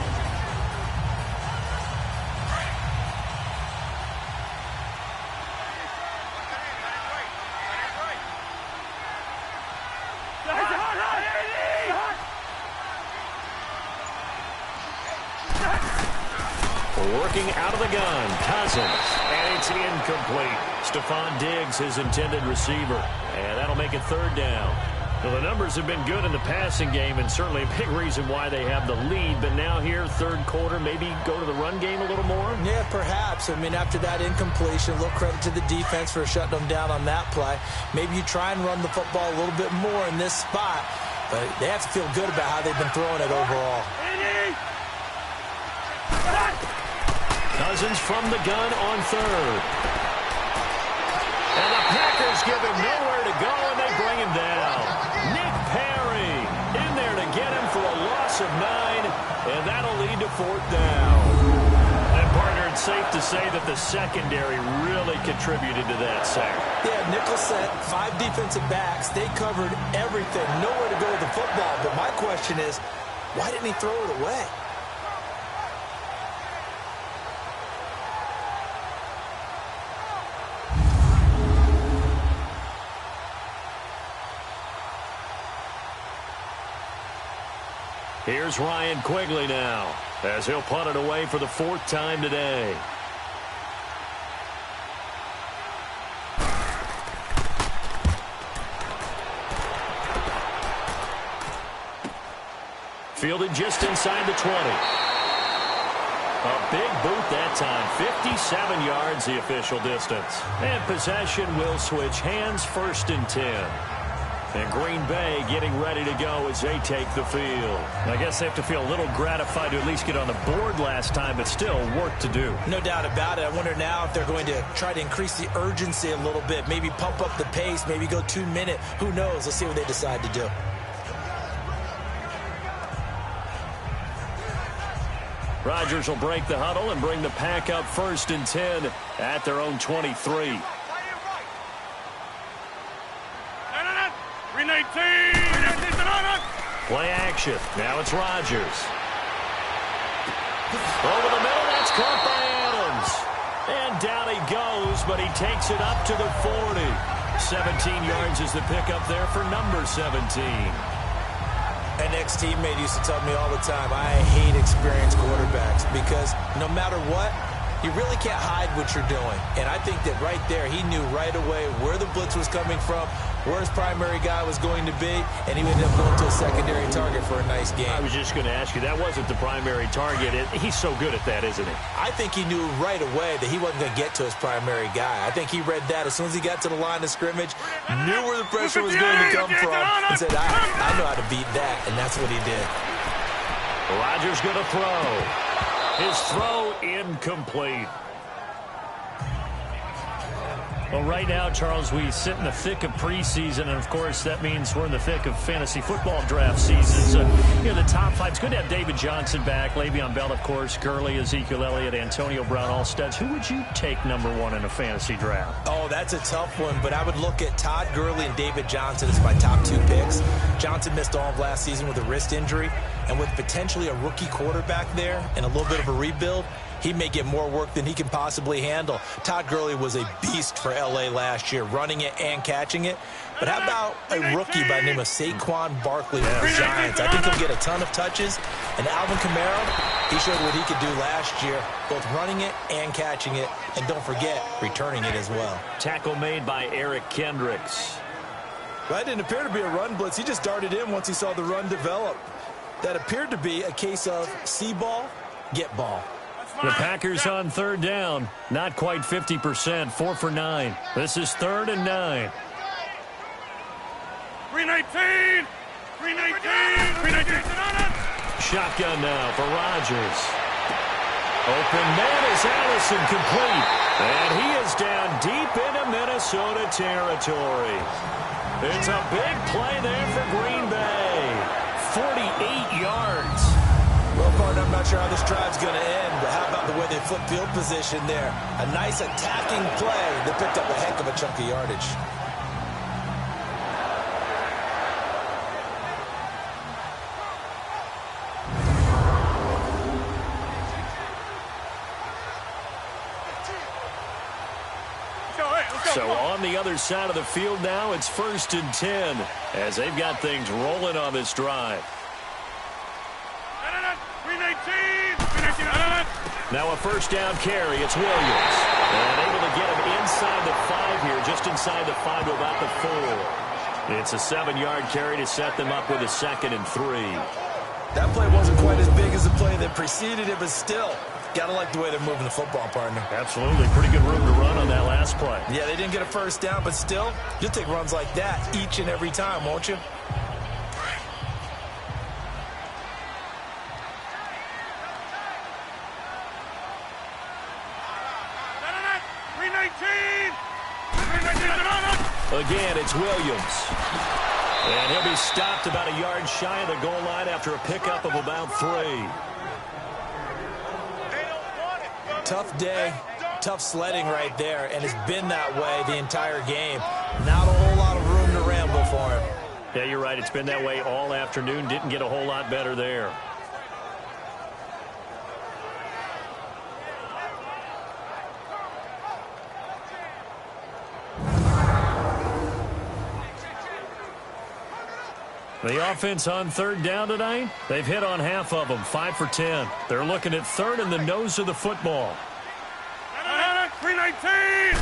Working out of the gun, Cousins, and it's incomplete. Stephon Diggs, his intended receiver, and that'll make it 3rd down. Well, the numbers have been good in the passing game, and certainly a big reason why they have the lead. But now here, third quarter, maybe go to the run game a little more? Yeah, perhaps. I mean, after that incompletion, a little credit to the defense for shutting them down on that play. Maybe you try and run the football a little bit more in this spot, but they have to feel good about how they've been throwing it overall. Cousins from the gun on 3rd. And the Packers give him nowhere to go, and they bring him down. Nick Perry in there to get him for a loss of 9, and that'll lead to 4th down. And, partner, it's safe to say that the secondary really contributed to that sack. Yeah, nickel set, 5 defensive backs. They covered everything. Nowhere to go with the football. But my question is, why didn't he throw it away? Here's Ryan Quigley now, as he'll punt it away for the 4th time today. Fielded just inside the 20. A big boot that time. 57 yards the official distance. And possession will switch hands, 1st and 10. And Green Bay getting ready to go as they take the field. I guess they have to feel a little gratified to at least get on the board last time, but still work to do. No doubt about it. I wonder now if they're going to try to increase the urgency a little bit, maybe pump up the pace, maybe go 2-minute. Who knows? Let's see what they decide to do. Rodgers will break the huddle and bring the pack up 1st and 10 at their own 23. 319. Play action. Now it's Rodgers. Over the middle, that's caught by Adams. And down he goes, but he takes it up to the 40. 17 yards is the pickup there for number 17. An ex-teammate used to tell me all the time, I hate experienced quarterbacks because no matter what, you really can't hide what you're doing. And I think that right there, he knew right away where the blitz was coming from, where his primary guy was going to be, and he ended up going to a secondary target for a nice game. I was just going to ask you, that wasn't the primary target. He's so good at that, isn't he? I think he knew right away that he wasn't going to get to his primary guy. I think he read that as soon as he got to the line of scrimmage, knew where the pressure was going to come from, and said, I know how to beat that, and that's what he did. Rodgers going to throw. His throw incomplete. Well, right now, Charles, we sit in the thick of preseason, and, of course, that means we're in the thick of fantasy football draft season. So, the top 5. It's good to have David Johnson back, Le'Veon Bell, of course, Gurley, Ezekiel Elliott, Antonio Brown, all studs. Who would you take number 1 in a fantasy draft? Oh, that's a tough one, but I would look at Todd Gurley and David Johnson as my top 2 picks. Johnson missed all of last season with a wrist injury, and with potentially a rookie quarterback there and a little bit of a rebuild, he may get more work than he can possibly handle. Todd Gurley was a beast for L.A. last year, running it and catching it. But how about a rookie by the name of Saquon Barkley for the Giants? I think he'll get a ton of touches. And Alvin Kamara, he showed what he could do last year, both running it and catching it. And don't forget, returning it as well. Tackle made by Eric Kendricks. Well, that didn't appear to be a run blitz. He just darted in once he saw the run develop. That appeared to be a case of see ball, get ball. The Packers on 3rd down. Not quite 50%. 4 for 9. This is 3rd and 9. 319. 319. Shotgun now for Rodgers. Open man is Allison, complete. And he is down deep into Minnesota territory. It's a big play there for Green Bay. 48 yards. Well, partner, I'm not sure how this drive's going to end, but how about the way they flip field position there? A nice attacking play that picked up a heck of a chunk of yardage. So on the other side of the field now, it's 1st and 10 as they've got things rolling on this drive. Now a 1st down carry. It's Williams. And able to get him inside the 5 here, just inside the 5 to about the 4. It's a 7-yard carry to set them up with a 2nd and 3. That play wasn't quite as big as the play that preceded it, but still, gotta like the way they're moving the football, partner. Absolutely. Pretty good room to run on that last play. Yeah, they didn't get a 1st down, but still, you'll take runs like that each and every time, won't you? Again, it's Williams. And he'll be stopped about a yard shy of the goal line after a pickup of about 3. Tough day, tough sledding right there, and it's been that way the entire game. Not a whole lot of room to ramble for him. Yeah, you're right. It's been that way all afternoon. Didn't get a whole lot better there. The offense on third down tonight, they've hit on half of them, 5 for 10. They're looking at third in the nose of the football. 319!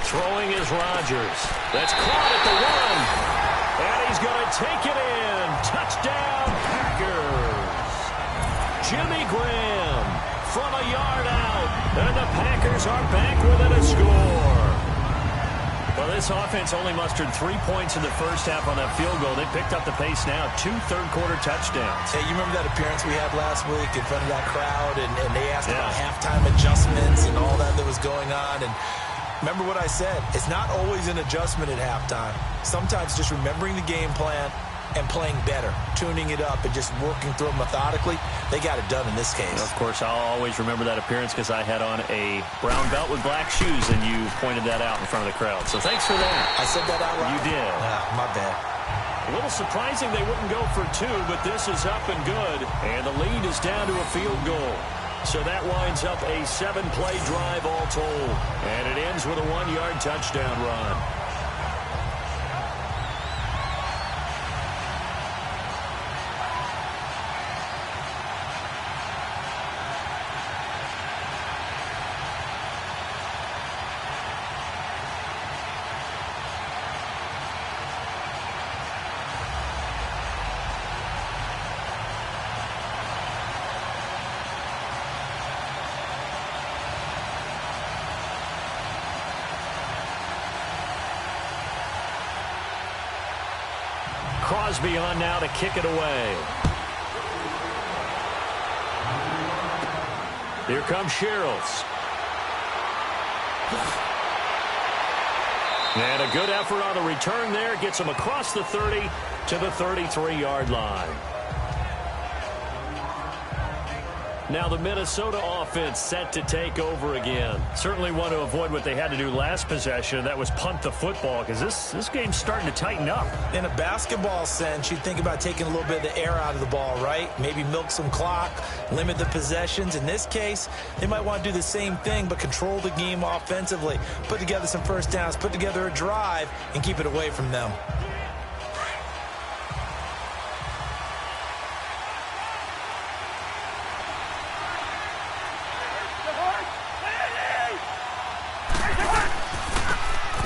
Throwing is Rodgers. That's caught at the 1. And he's going to take it in. Touchdown, Packers. Jimmy Graham from a yard out. And the Packers are back within a score. Well, this offense only mustered 3 points in the first half on that field goal. They picked up the pace now. 2 third-quarter touchdowns. Hey, you remember that appearance we had last week in front of that crowd, and they asked about halftime adjustments and all that was going on. And remember what I said. It's not always an adjustment at halftime. Sometimes just remembering the game plan and playing better, tuning it up, and just working through it methodically. They got it done in this case. Of course, I'll always remember that appearance because I had on a brown belt with black shoes, and you pointed that out in front of the crowd. So thanks for that. I said that out loud? You did. My bad. A little surprising they wouldn't go for 2, but this is up and good. And the lead is down to a field goal. So that winds up a 7-play drive all told. And it ends with a 1-yard touchdown run. Crosby on now to kick it away. Here comes Sherrills. And a good effort on the return there. Gets him across the 30 to the 33-yard line. Now the Minnesota offense set to take over again. Certainly want to avoid what they had to do last possession. That was punt the football, because this game's starting to tighten up. In a basketball sense, you think about taking a little bit of the air out of the ball, right? Maybe milk some clock, limit the possessions. In this case, they might want to do the same thing, but control the game offensively. Put together some first downs, put together a drive, and keep it away from them.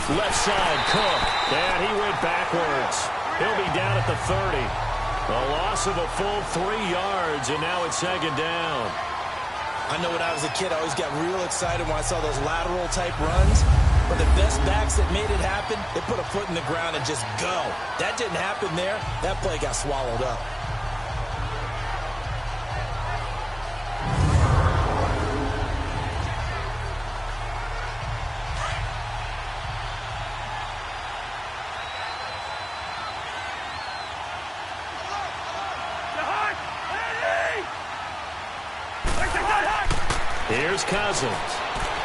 Left side, Cook. And he went backwards. He'll be down at the 30. A loss of a full 3 yards, and now it's second down. I know when I was a kid, I always got real excited when I saw those lateral-type runs. But the best backs that made it happen, they put a foot in the ground and just go. That didn't happen there. That play got swallowed up. Here's Cousins.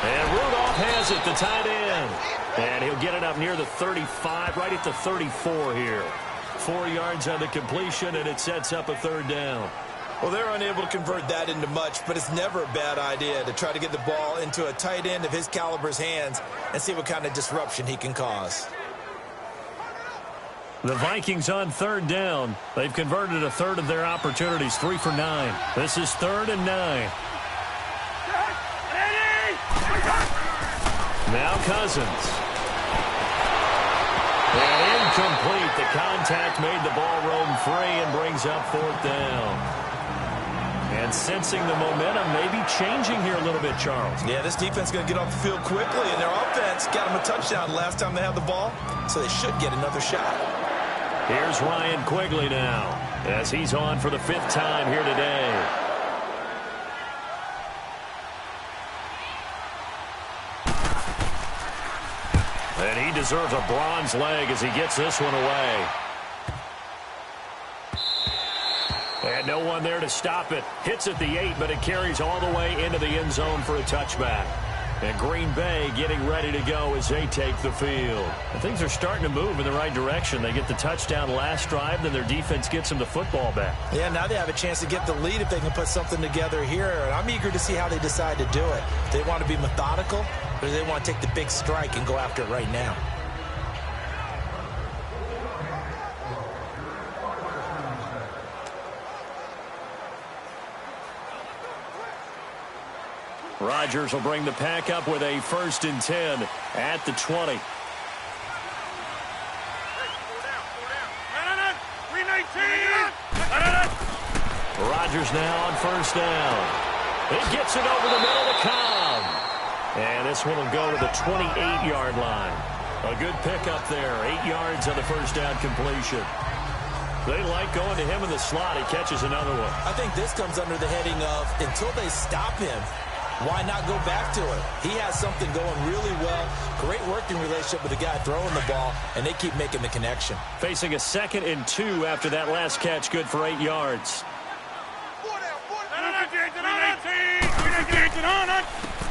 And Rudolph has it, the tight end. And he'll get it up near the 35, right at the 34 here. 4 yards on the completion, and it sets up a third down. Well, they're unable to convert that into much, but it's never a bad idea to try to get the ball into a tight end of his caliber's hands and see what kind of disruption he can cause. The Vikings on third down. They've converted a third of their opportunities, 3 for 9. This is 3rd and 9. Now Cousins. And incomplete. The contact made the ball roam free and brings up 4th down. And sensing the momentum maybe changing here a little bit, Charles. Yeah, this defense is going to get off the field quickly, and their offense got them a touchdown last time they had the ball, so they should get another shot. Here's Ryan Quigley now, as he's on for the 5th time here today. And he deserves a bronze leg as he gets this one away. And no one there to stop it. Hits at the 8, but it carries all the way into the end zone for a touchback. And Green Bay getting ready to go as they take the field. And things are starting to move in the right direction. They get the touchdown last drive, then their defense gets them the football back. Yeah, now they have a chance to get the lead if they can put something together here. And I'm eager to see how they decide to do it. Do they want to be methodical, or do they want to take the big strike and go after it right now? Rodgers will bring the pack up with a 1st and 10 at the 20. Rodgers now on 1st down. He gets it over the middle to Cobb. And this one will go to the 28-yard line. A good pickup there. 8 yards on the 1st down completion. They like going to him in the slot. He catches another one. I think this comes under the heading of until they stop him, why not go back to it? He has something going really well. Great working relationship with the guy throwing the ball, and they keep making the connection. Facing a 2nd and 2 after that last catch, good for 8 yards.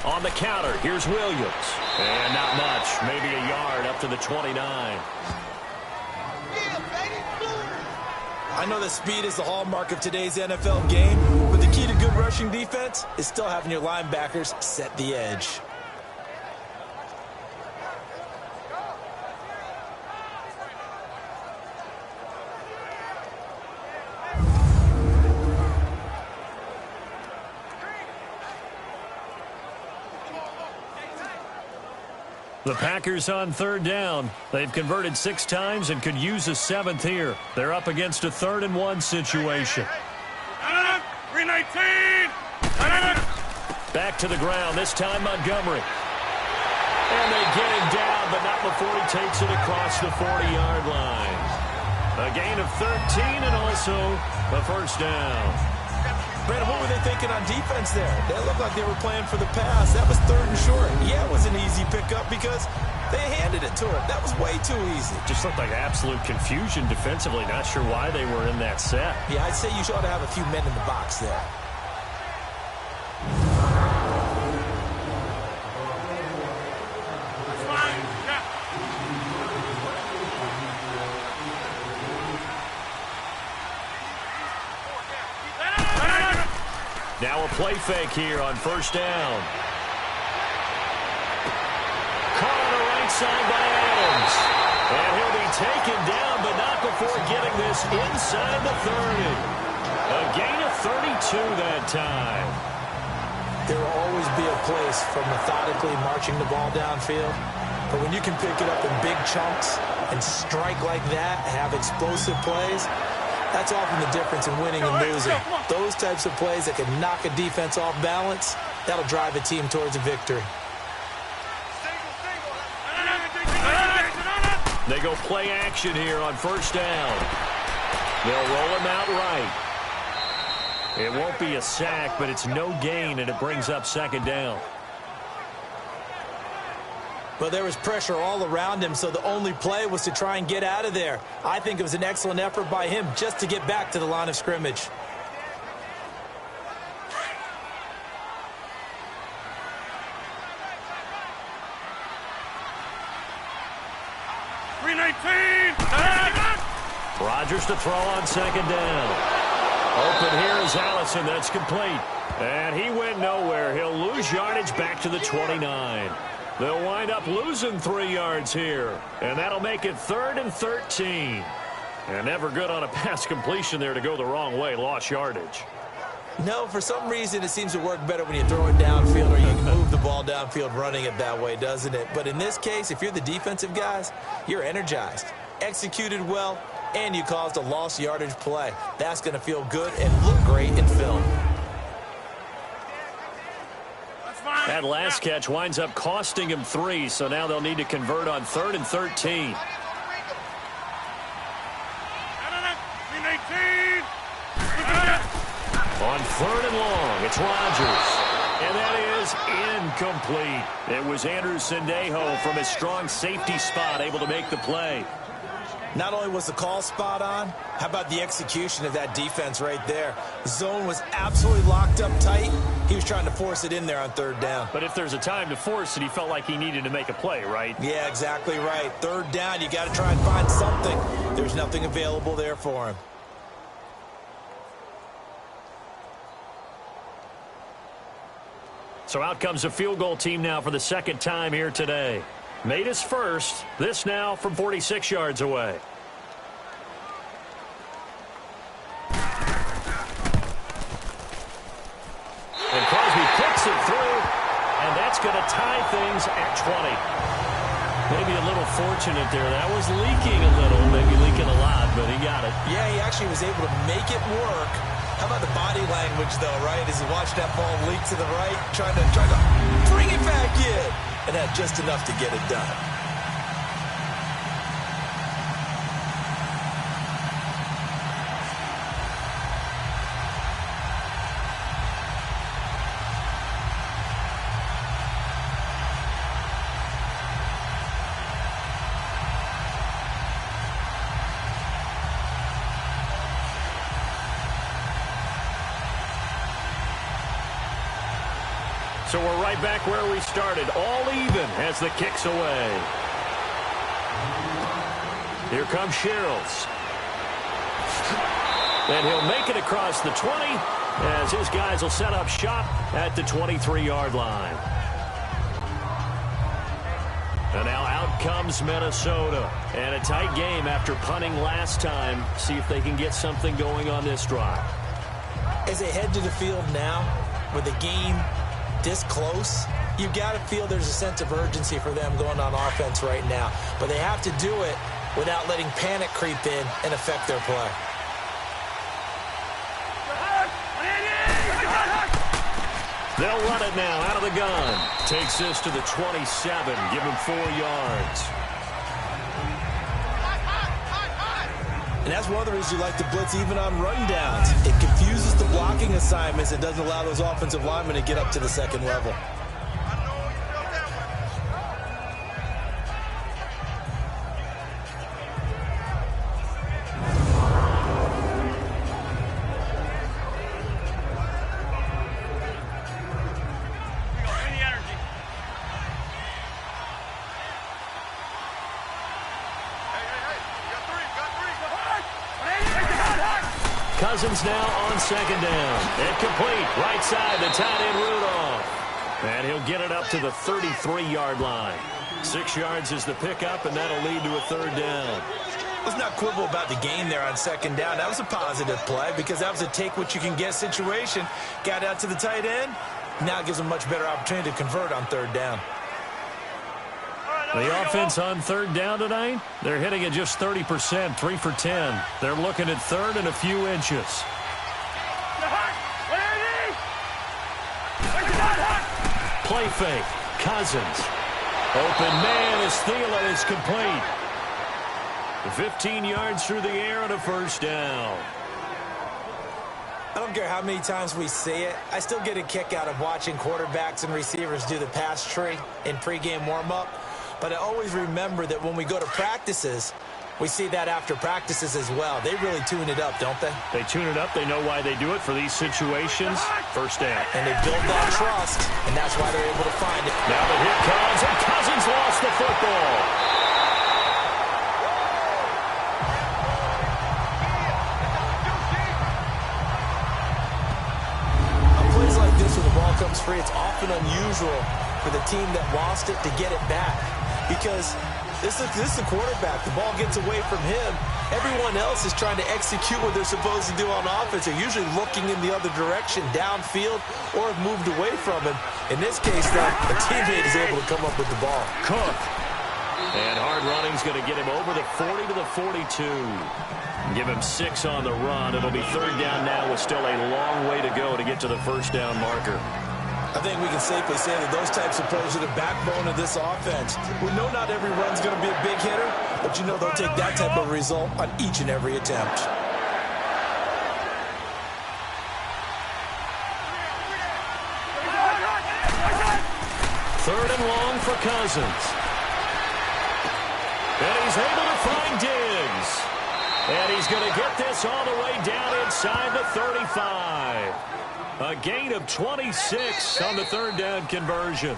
On the counter, here's Williams. And not much, maybe a yard up to the 29. I know that speed is the hallmark of today's NFL game, but the key to good rushing defense is still having your linebackers set the edge. The Packers on 3rd down. They've converted 6 times and could use a 7th here. They're up against a 3rd and 1 situation. 319. Back to the ground, this time Montgomery. And they get him down, but not before he takes it across the 40-yard line. A gain of 13 and also a 1st down. Brandon, what were they thinking on defense there? They looked like they were playing for the pass. That was 3rd and short. Yeah, it was an easy pickup because they handed it to him. That was way too easy. Just looked like absolute confusion defensively. Not sure why they were in that set. Yeah, I'd say you ought to have a few men in the box there. Now a play fake here on 1st down. Caught on the right side by Adams. And he'll be taken down, but not before getting this inside the 30. A gain of 32 that time. There will always be a place for methodically marching the ball downfield. But when you can pick it up in big chunks and strike like that, have explosive plays, that's often the difference in winning and losing. Those types of plays that can knock a defense off balance, that'll drive a team towards a victory. They go play action here on 1st down. They'll roll him out right. It won't be a sack, but it's no gain, and it brings up 2nd down. But there was pressure all around him, so the only play was to try and get out of there. I think it was an excellent effort by him just to get back to the line of scrimmage. Rodgers to throw on 2nd down. Open here is Allison. That's complete. And he went nowhere. He'll lose yardage back to the 29. They'll wind up losing 3 yards here. And that'll make it 3rd and 13. And never good on a pass completion there to go the wrong way. Lost yardage. No, for some reason it seems to work better when you throw it downfield or you can move the ball downfield running it that way, doesn't it? But in this case, if you're the defensive guys, you're energized, executed well, and you caused a lost yardage play. That's going to feel good and look great in film. That last catch winds up costing him 3, so now they'll need to convert on 3rd and 13. On 3rd and long, it's Rodgers. And that was incomplete. It was Andrew Sendejo from his strong safety spot able to make the play. Not only was the call spot on, how about the execution of that defense right there? The zone was absolutely locked up tight. He was trying to force it in there on third down. But if there's a time to force it, he felt like he needed to make a play, right? Yeah, exactly right. Third down, you got to try and find something. There's nothing available there for him. So out comes a field goal team now for the second time here today. Made his first. This now from 46 yards away. And Crosby kicks it through, and that's going to tie things at 20. Maybe a little fortunate there. That was leaking a little, maybe leaking a lot, but he got it. Yeah, he actually was able to make it work. How about the body language, though, right? As he watched that ball leak to the right, trying to bring it back in, and had just enough to get it done. So we're right back where we started, all even as the kick's away. Here comes Shields. And he'll make it across the 20 as his guys will set up shop at the 23-yard line. And now out comes Minnesota. And a tight game after punting last time. See if they can get something going on this drive. As they head to the field now, with the game this close, you got to feel there's a sense of urgency for them going on offense right now. But they have to do it without letting panic creep in and affect their play. They'll run it now out of the gun. Takes this to the 27. Give him 4 yards. And that's one of the reasons you like to blitz even on run downs. It confuses the blocking assignments. It doesn't allow those offensive linemen to get up to the second level. Cousins now on second down. Incomplete. Right side to tight end Rudolph. And he'll get it up to the 33-yard line. 6 yards is the pickup, and that'll lead to a third down. Let's not quibble about the gain there on second down. That was a positive play because that was a take-what-you-can-get situation. Got out to the tight end. Now it gives them a much better opportunity to convert on third down. The offense on third down tonight, they're hitting at just 30%, 3 for 10. They're looking at third and a few inches. Play fake. Cousins. Open man as Thielen is complete. 15 yards through the air and a first down. I don't care how many times we say it. I still get a kick out of watching quarterbacks and receivers do the pass tree in pregame warm-up. But I always remember that when we go to practices, we see that after practices as well. They really tune it up, don't they? They tune it up. They know why they do it for these situations. First down. And they build that trust, and that's why they're able to find it. Now the hit comes, and Cousins lost the football. On plays like this where the ball comes free, it's often unusual for the team that lost it to get it back. Because this is the quarterback. The ball gets away from him. Everyone else is trying to execute what they're supposed to do on offense. They're usually looking in the other direction, downfield, or have moved away from him. In this case, though, a teammate is able to come up with the ball. Cook. And hard running's going to get him over the 40 to the 42. Give him 6 on the run. It'll be third down now with still a long way to go to get to the first down marker. I think we can safely say that those types of plays are the backbone of this offense. We know not every run's going to be a big hitter, but you know they'll take that type of result on each and every attempt. for Cousins. And he's able to find Diggs. And he's going to get this all the way down inside the 35. A gain of 26 on the third down conversion.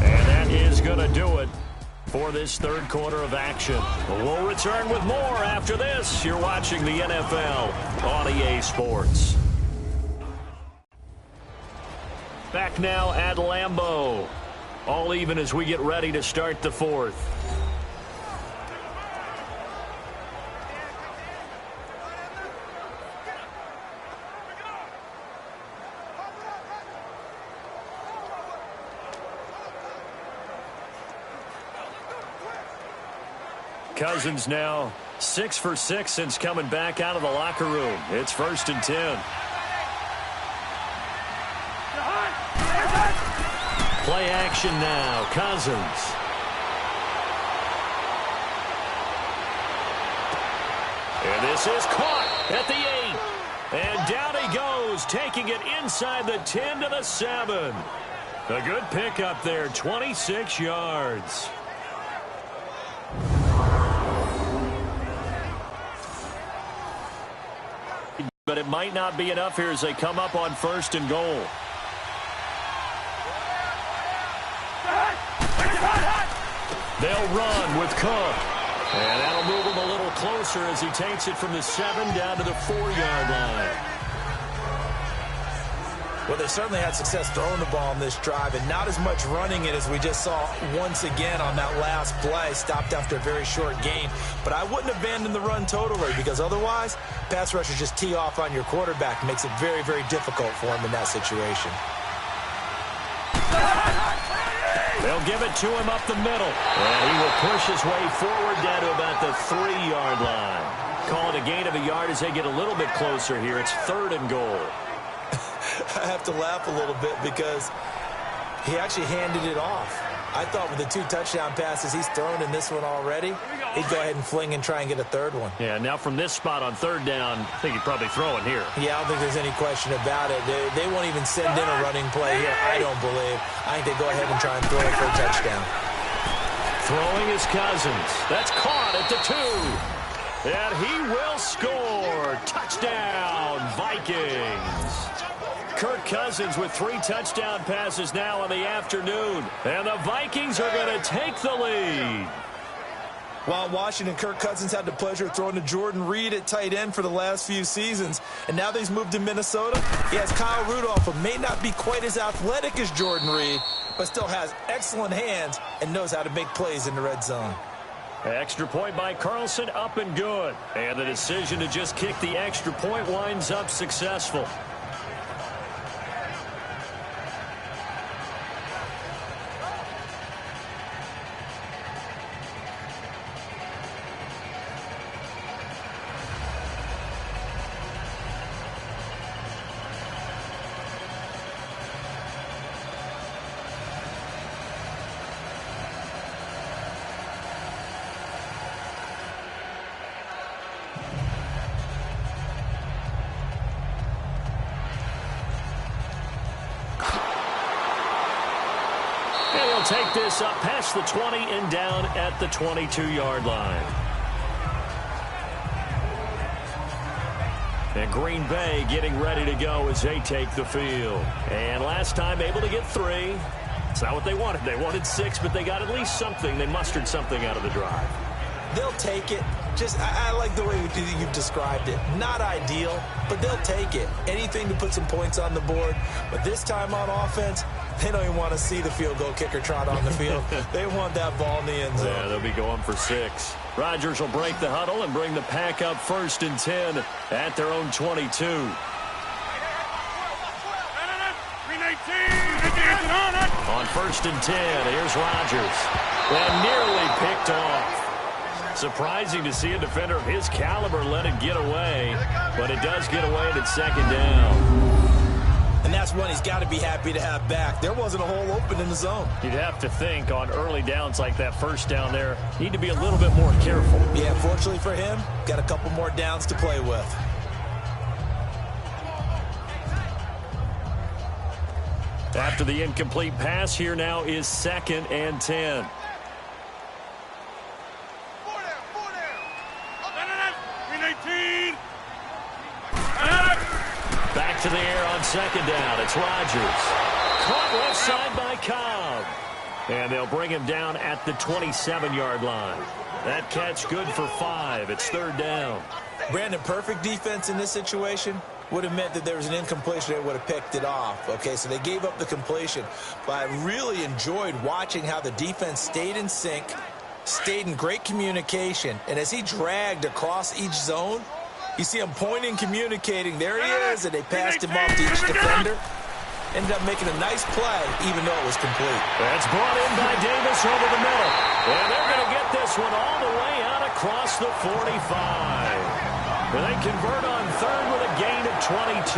And that is going to do it for this third quarter of action. We'll return with more after this. You're watching the NFL on EA Sports. Back now at Lambeau. All even as we get ready to start the fourth. Cousins now 6 for 6 since coming back out of the locker room. It's 1st and 10. Play action now. Cousins. And this is caught at the 8. And down he goes, taking it inside the 10 to the 7. A good pickup there, 26 yards. But it might not be enough here as they come up on 1st and goal. They'll run with Cook. And that'll move him a little closer as he takes it from the 7 down to the 4-yard line. Well, they certainly had success throwing the ball on this drive, and not as much running it as we just saw once again on that last play. Stopped after a very short gain. But I wouldn't abandon the run totally, because otherwise, pass rushers just tee off on your quarterback. Makes it very, very difficult for him in that situation. They'll give it to him up the middle. And he will push his way forward down to about the 3-yard line. Call it a gain of a yard as they get a little bit closer here. It's 3rd and goal. I have to laugh a little bit because he actually handed it off. I thought with the 2 touchdown passes he's thrown in this one already, he'd go ahead and fling and try and get a 3rd one. Yeah, now from this spot on 3rd down, I think he'd probably throw it here. Yeah, I don't think there's any question about it. They won't even send in a running play here, I don't believe. I think they go ahead and try and throw it for a touchdown. Throwing is Cousins. That's caught at the 2. And he will score. Touchdown, Vikings. Kirk Cousins with 3 touchdown passes now in the afternoon. And the Vikings are going to take the lead. While Washington, Kirk Cousins had the pleasure of throwing to Jordan Reed at tight end for the last few seasons. And now that he's moved to Minnesota, he has Kyle Rudolph, who may not be quite as athletic as Jordan Reed, but still has excellent hands and knows how to make plays in the red zone. Extra point by Carlson, up and good. And the decision to just kick the extra point winds up successful. Take this up past the 20 and down at the 22-yard line. And Green Bay getting ready to go as they take the field. And last time able to get 3. It's not what they wanted. They wanted 6, but they got at least something. They mustered something out of the drive. They'll take it. I like the way you've described it. Not ideal, but they'll take it. Anything to put some points on the board. But this time on offense, they don't even want to see the field goal kicker trot on the field. They want that ball in the end zone. Yeah, they'll be going for 6. Rodgers will break the huddle and bring the pack up 1st and 10 at their own 22. On 1st and 10, here's Rodgers. And nearly picked off. Surprising to see a defender of his caliber let it get away, but it does get away and it's 2nd down. And that's one he's got to be happy to have back. There wasn't a hole open in the zone. You'd have to think on early downs like that 1st down there, need to be a little bit more careful. Yeah, fortunately for him, got a couple more downs to play with. After the incomplete pass, here now is 2nd and 10. Back to the air on 2nd down. It's Rodgers. Caught left side by Cobb. And they'll bring him down at the 27-yard line. That catch good for 5. It's 3rd down. Brandon, perfect defense in this situation would have meant that there was an incompletion. They would have picked it off. Okay, so they gave up the completion. But I really enjoyed watching how the defense stayed in sync, stayed in great communication. And as he dragged across each zone, you see him pointing, communicating. There he is, and they passed him off to each defender. Ended up making a nice play, even though it was complete. That's brought in by Davis over the middle. And they're going to get this one all the way out across the 45. And they convert on 3rd with a gain of 22.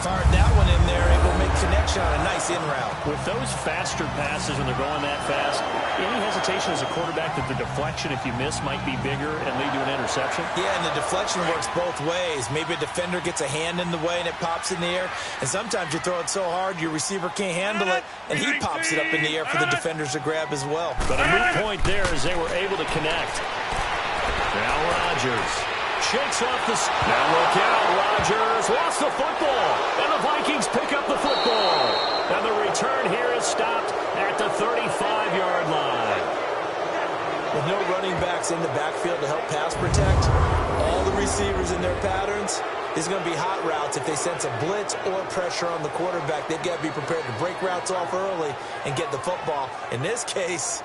Fired that one in there, able to make connection on a nice in route. With those faster passes when they're going that fast, any hesitation as a quarterback that the deflection, if you miss, might be bigger and lead to an interception? Yeah, and the deflection works both ways. Maybe a defender gets a hand in the way and it pops in the air. And sometimes you throw it so hard your receiver can't handle it, and he pops it up in the air for the defenders to grab as well. But a moot point there as they were able to connect. Now Rodgers shakes off the... Now look out, Rodgers lost the football, and the Vikings pick up the football. And the return here is stopped at the 35-yard line. With no running backs in the backfield to help pass protect, all the receivers in their patterns, is going to be hot routes. If they sense a blitz or pressure on the quarterback, they've got to be prepared to break routes off early and get the football. In this case...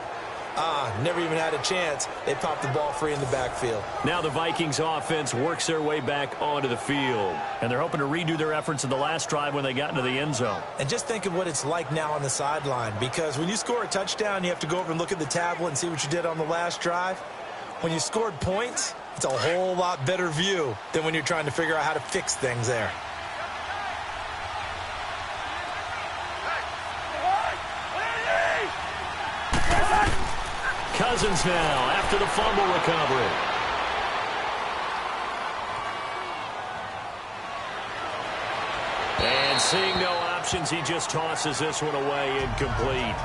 never even had a chance. They popped the ball free in the backfield. Now the Vikings offense works their way back onto the field. And they're hoping to redo their efforts in the last drive when they got into the end zone. And just think of what it's like now on the sideline, because when you score a touchdown, you have to go over and look at the tablet and see what you did on the last drive. When you scored points, it's a whole lot better view than when you're trying to figure out how to fix things there. Cousins now after the fumble recovery. And seeing no options, he just tosses this one away, incomplete.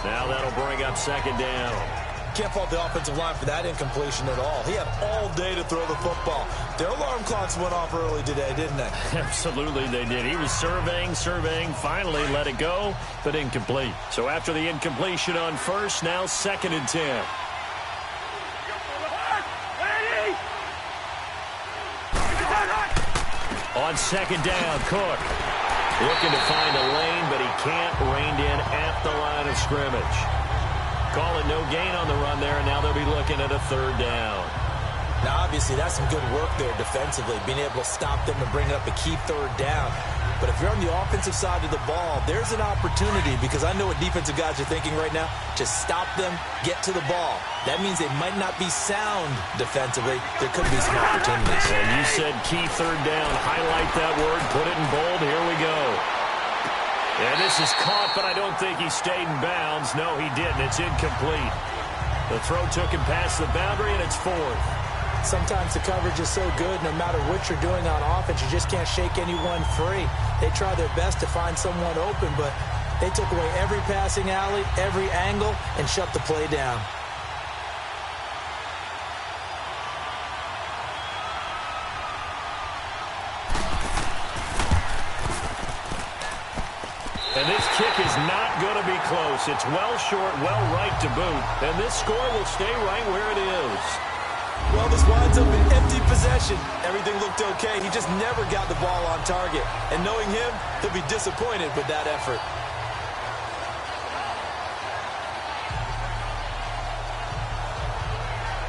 Now that'll bring up 2nd down. Can't fault the offensive line for that incompletion at all. He had all day to throw the football. Their alarm clocks went off early today, didn't they? Absolutely they did. He was surveying, finally let it go, but incomplete. So after the incompletion on 1st, now 2nd and 10. On 2nd down, Cook looking to find a lane, but he can't, reined in at the line of scrimmage. Call it no gain on the run there, and now they'll be looking at a 3rd down. Now, obviously, that's some good work there defensively, being able to stop them and bring up a key 3rd down. But if you're on the offensive side of the ball, there's an opportunity, because I know what defensive guys are thinking right now, to stop them, get to the ball. That means they might not be sound defensively. There could be some opportunities. And you said key 3rd down. Highlight that word, put it in bold. Here we go. And this is caught, but I don't think he stayed in bounds. No, he didn't. It's incomplete. The throw took him past the boundary, and it's 4th. Sometimes the coverage is so good, no matter what you're doing on offense, you just can't shake anyone free. They try their best to find someone open, but they took away every passing alley, every angle, and shut the play down. And this kick is not going to be close. It's well short, well right to boot. And this score will stay right where it is. Well, this winds up in empty possession. Everything looked okay. He just never got the ball on target. And knowing him, he'll be disappointed with that effort.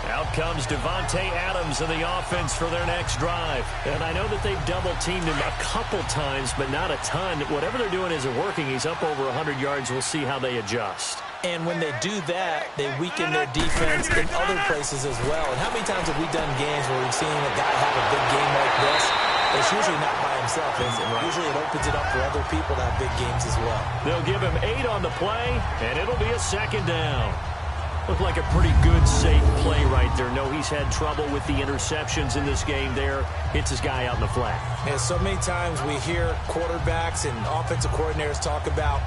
Out comes Devontae Adams in the offense for their next drive. And I know that they've double-teamed him a couple times, but not a ton. Whatever they're doing isn't working. He's up over 100 yards. We'll see how they adjust. And when they do that, they weaken their defense in other places as well. And how many times have we done games where we've seen a guy have a big game like this? It's usually not by himself, is it? Right. Usually it opens it up for other people to have big games as well. They'll give him 8 on the play, and it'll be a 2nd down. Looked like a pretty good, safe play right there. No, he's had trouble with the interceptions in this game there. Hits his guy out in the flat. Yeah, so many times we hear quarterbacks and offensive coordinators talk about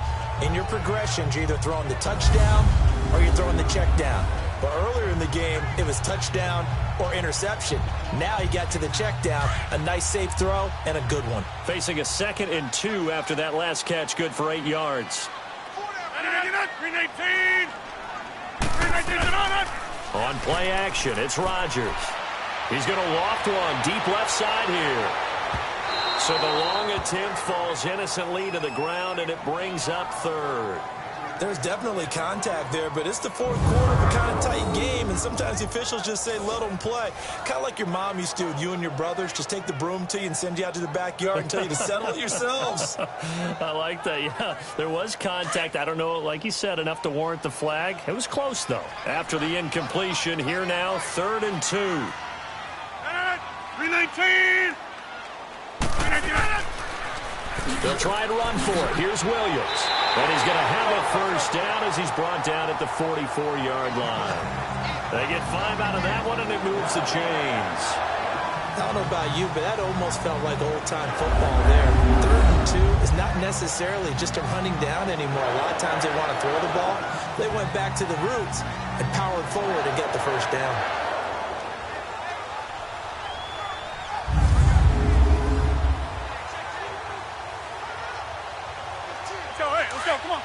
in your progressions, you're either throwing the touchdown or you're throwing the check down. But earlier in the game, it was touchdown or interception. Now he got to the check down, a nice safe throw, and a good one. Facing a 2nd and 2 after that last catch, good for 8 yards. Green 18. Green 18 on it. On play action, it's Rodgers. He's going to loft one deep left side here. So the long attempt falls innocently to the ground, and it brings up 3rd. There's definitely contact there, but it's the 4th quarter of a kind of tight game, and sometimes the officials just say, let them play. Kind of like your mom used to with you and your brothers. Just take the broom to you and send you out to the backyard and tell you to settle it yourselves. I like that, yeah. There was contact. I don't know, like you said, enough to warrant the flag. It was close, though. After the incompletion, here now, 3rd and 2. Green 19. They'll try and run for it. Here's Williams. And he's going to have a first down as he's brought down at the 44-yard line. They get 5 out of that one, and it moves the chains. I don't know about you, but that almost felt like old-time football there. 3rd and 2 is not necessarily just a running down anymore. A lot of times they want to throw the ball. They went back to the roots and powered forward to get the first down. Let's go, come on.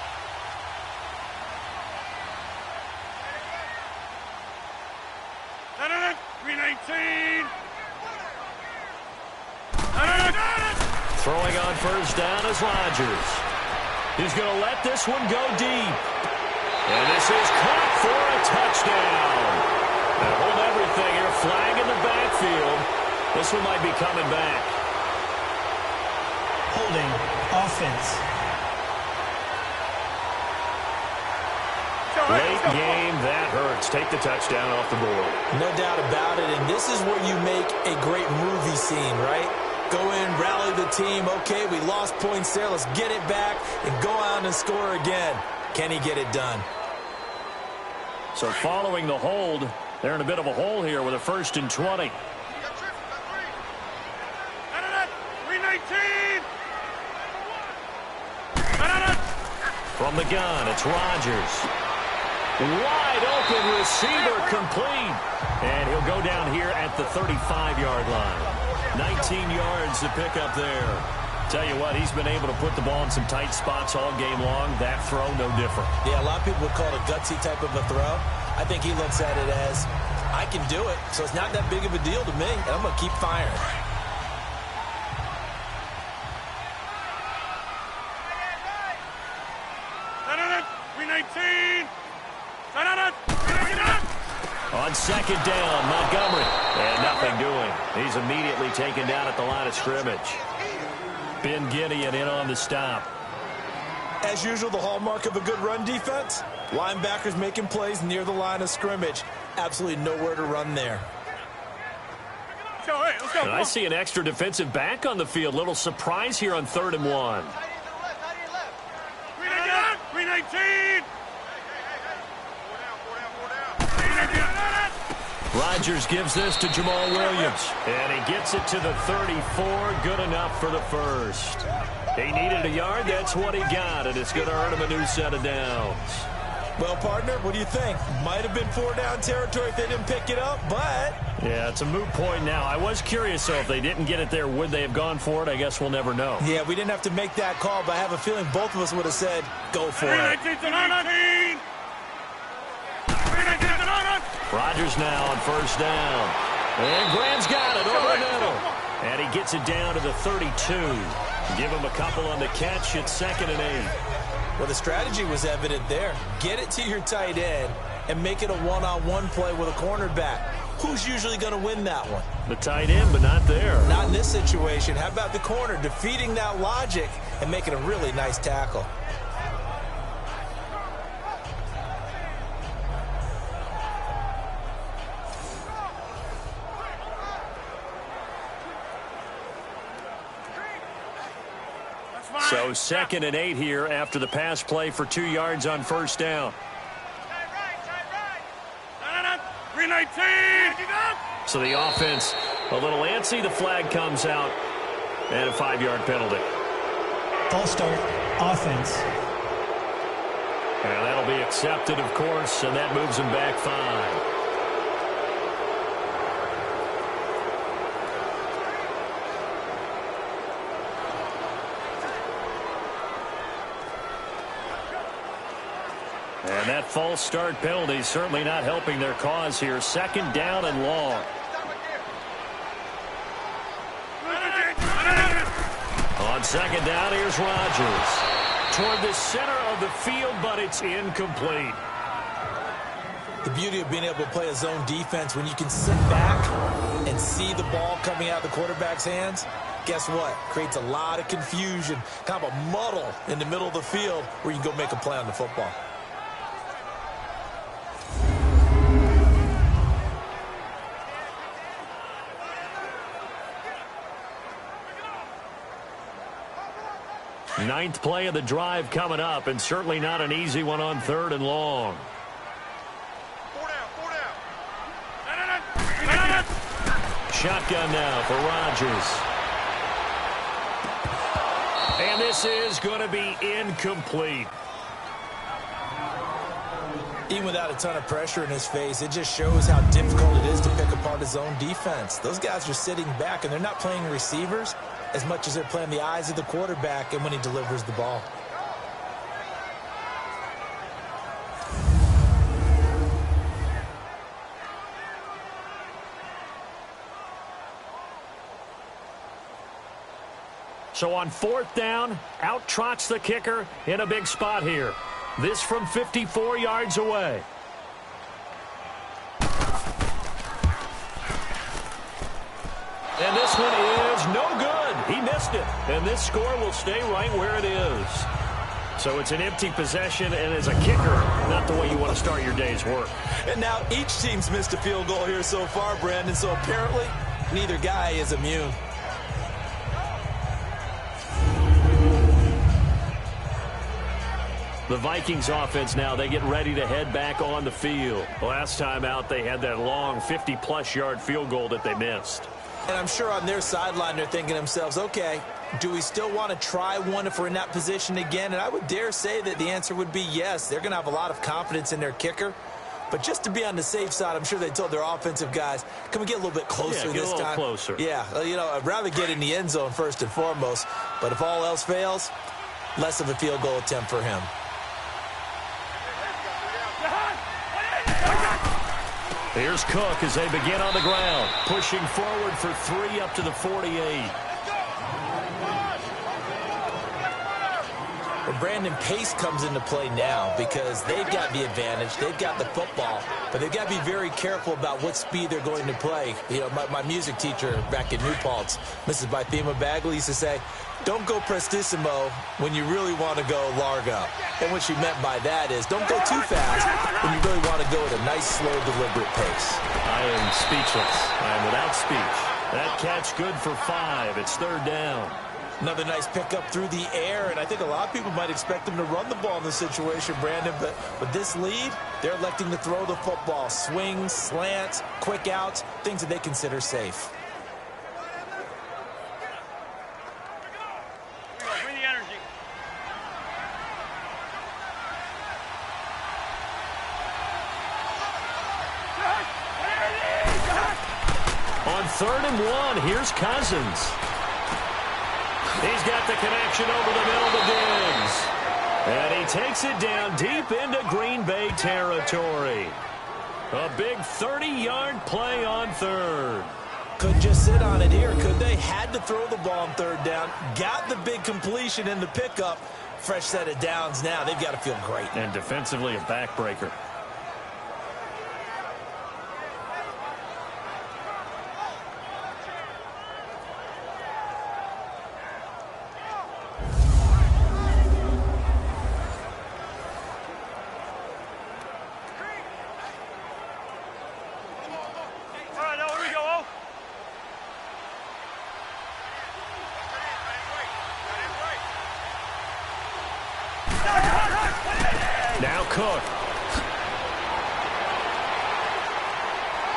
Green 18. Throwing on first down is Rodgers. He's going to let this one go deep. And this is caught for a touchdown. Now hold everything here. Flag in the backfield. This one might be coming back. Holding offense. Late game, that hurts. Take the touchdown off the board. No doubt about it, and this is where you make a great movie scene, right? Go in, rally the team. Okay, we lost points there. Let's get it back and go out and score again. Can he get it done? So following the hold, they're in a bit of a hole here with a 1st and 20. Green 19. From the gun, it's Rodgers. Wide open receiver complete. And he'll go down here at the 35-yard line. 19 yards to pick up there. Tell you what, he's been able to put the ball in some tight spots all game long. That throw, no different. Yeah, a lot of people would call it a gutsy type of a throw. I think he looks at it as, I can do it, so it's not that big of a deal to me, and I'm going to keep firing. Green 19. On 2nd down, Montgomery. And nothing doing. He's immediately taken down at the line of scrimmage. Ben Gideon in on the stop. As usual, the hallmark of a good run defense, linebackers making plays near the line of scrimmage. Absolutely nowhere to run there. Let's go. And I see an extra defensive back on the field. Little surprise here on 3rd and 1. Green 18. Rodgers gives this to Jamal Williams. And he gets it to the 34. Good enough for the first. He needed a yard. That's what he got. And it's going to earn him a new set of downs. Well, partner, what do you think? Might have been 4-down territory if they didn't pick it up, but... Yeah, it's a moot point now. I was curious, though, if they didn't get it there, would they have gone for it? I guess we'll never know. Yeah, we didn't have to make that call, but I have a feeling both of us would have said, go for it. Rodgers now on first down. And Graham's got it over the middle. And he gets it down to the 32. Give him a couple on the catch. It's 2nd and 8. Well, the strategy was evident there. Get it to your tight end and make it a one-on-one play with a cornerback. Who's usually going to win that one? The tight end, but not there. Not in this situation. How about the corner defeating that logic and making a really nice tackle? So 2nd and 8 here after the pass play for 2 yards on first down. 319. So the offense a little antsy. The flag comes out and a 5-yard penalty. False start, offense. And that'll be accepted, of course, and that moves them back 5. And that false start penalty certainly not helping their cause here. 2nd down and long. On 2nd down, here's Rodgers. Toward the center of the field, but it's incomplete. The beauty of being able to play a zone defense, when you can sit back and see the ball coming out of the quarterback's hands, guess what? Creates a lot of confusion, kind of a muddle in the middle of the field where you can go make a play on the football. Ninth play of the drive coming up, and certainly not an easy one on 3rd and long. 4 down. Shotgun now for Rodgers. And this is going to be incomplete. Even without a ton of pressure in his face, it just shows how difficult it is to pick apart his own defense. Those guys are sitting back, and they're not playing receivers as much as they're playing the eyes of the quarterback and when he delivers the ball. So on 4th down, out trots the kicker in a big spot here. This from 54 yards away. And this one is no good. He missed it. And this score will stay right where it is. So it's an empty possession, and as a kicker, not the way you want to start your day's work. And now each team's missed a field goal here so far, Brandon, so apparently neither guy is immune. The Vikings offense now, they get ready to head back on the field. Last time out, they had that long 50-plus yard field goal that they missed. And I'm sure on their sideline they're thinking to themselves, okay, do we still want to try one if we're in that position again? And I would dare say that the answer would be yes. They're going to have a lot of confidence in their kicker. But just to be on the safe side, I'm sure they told their offensive guys, can we get a little bit closer this time? Closer. Yeah, you know, I'd rather get in the end zone first and foremost. But if all else fails, less of a field goal attempt for him. Here's Cook as they begin on the ground, pushing forward for 3 up to the 48. Well, Brandon, pace comes into play now because they've got the advantage. They've got the football, but they've got to be very careful about what speed they're going to play. You know, my music teacher back in New Paltz, Mrs. Bythema Bagley, used to say, don't go prestissimo when you really want to go largo. And what she meant by that is don't go too fast when you really want to go at a nice, slow, deliberate pace. I am speechless. I am without speech. That catch good for 5. It's 3rd down. Another nice pickup through the air, and I think a lot of people might expect them to run the ball in this situation, Brandon, but with this lead, they're electing to throw the football. Swings, slants, quick outs, things that they consider safe. Bring the energy. On 3rd and 1, here's Cousins. He's got the connection over the middle to Diggs. And he takes it down deep into Green Bay territory. A big 30-yard play on 3rd. Couldn't just sit on it here, could they? Had to throw the ball on 3rd down. Got the big completion in the pickup. Fresh set of downs now. They've got to feel great. And defensively a backbreaker.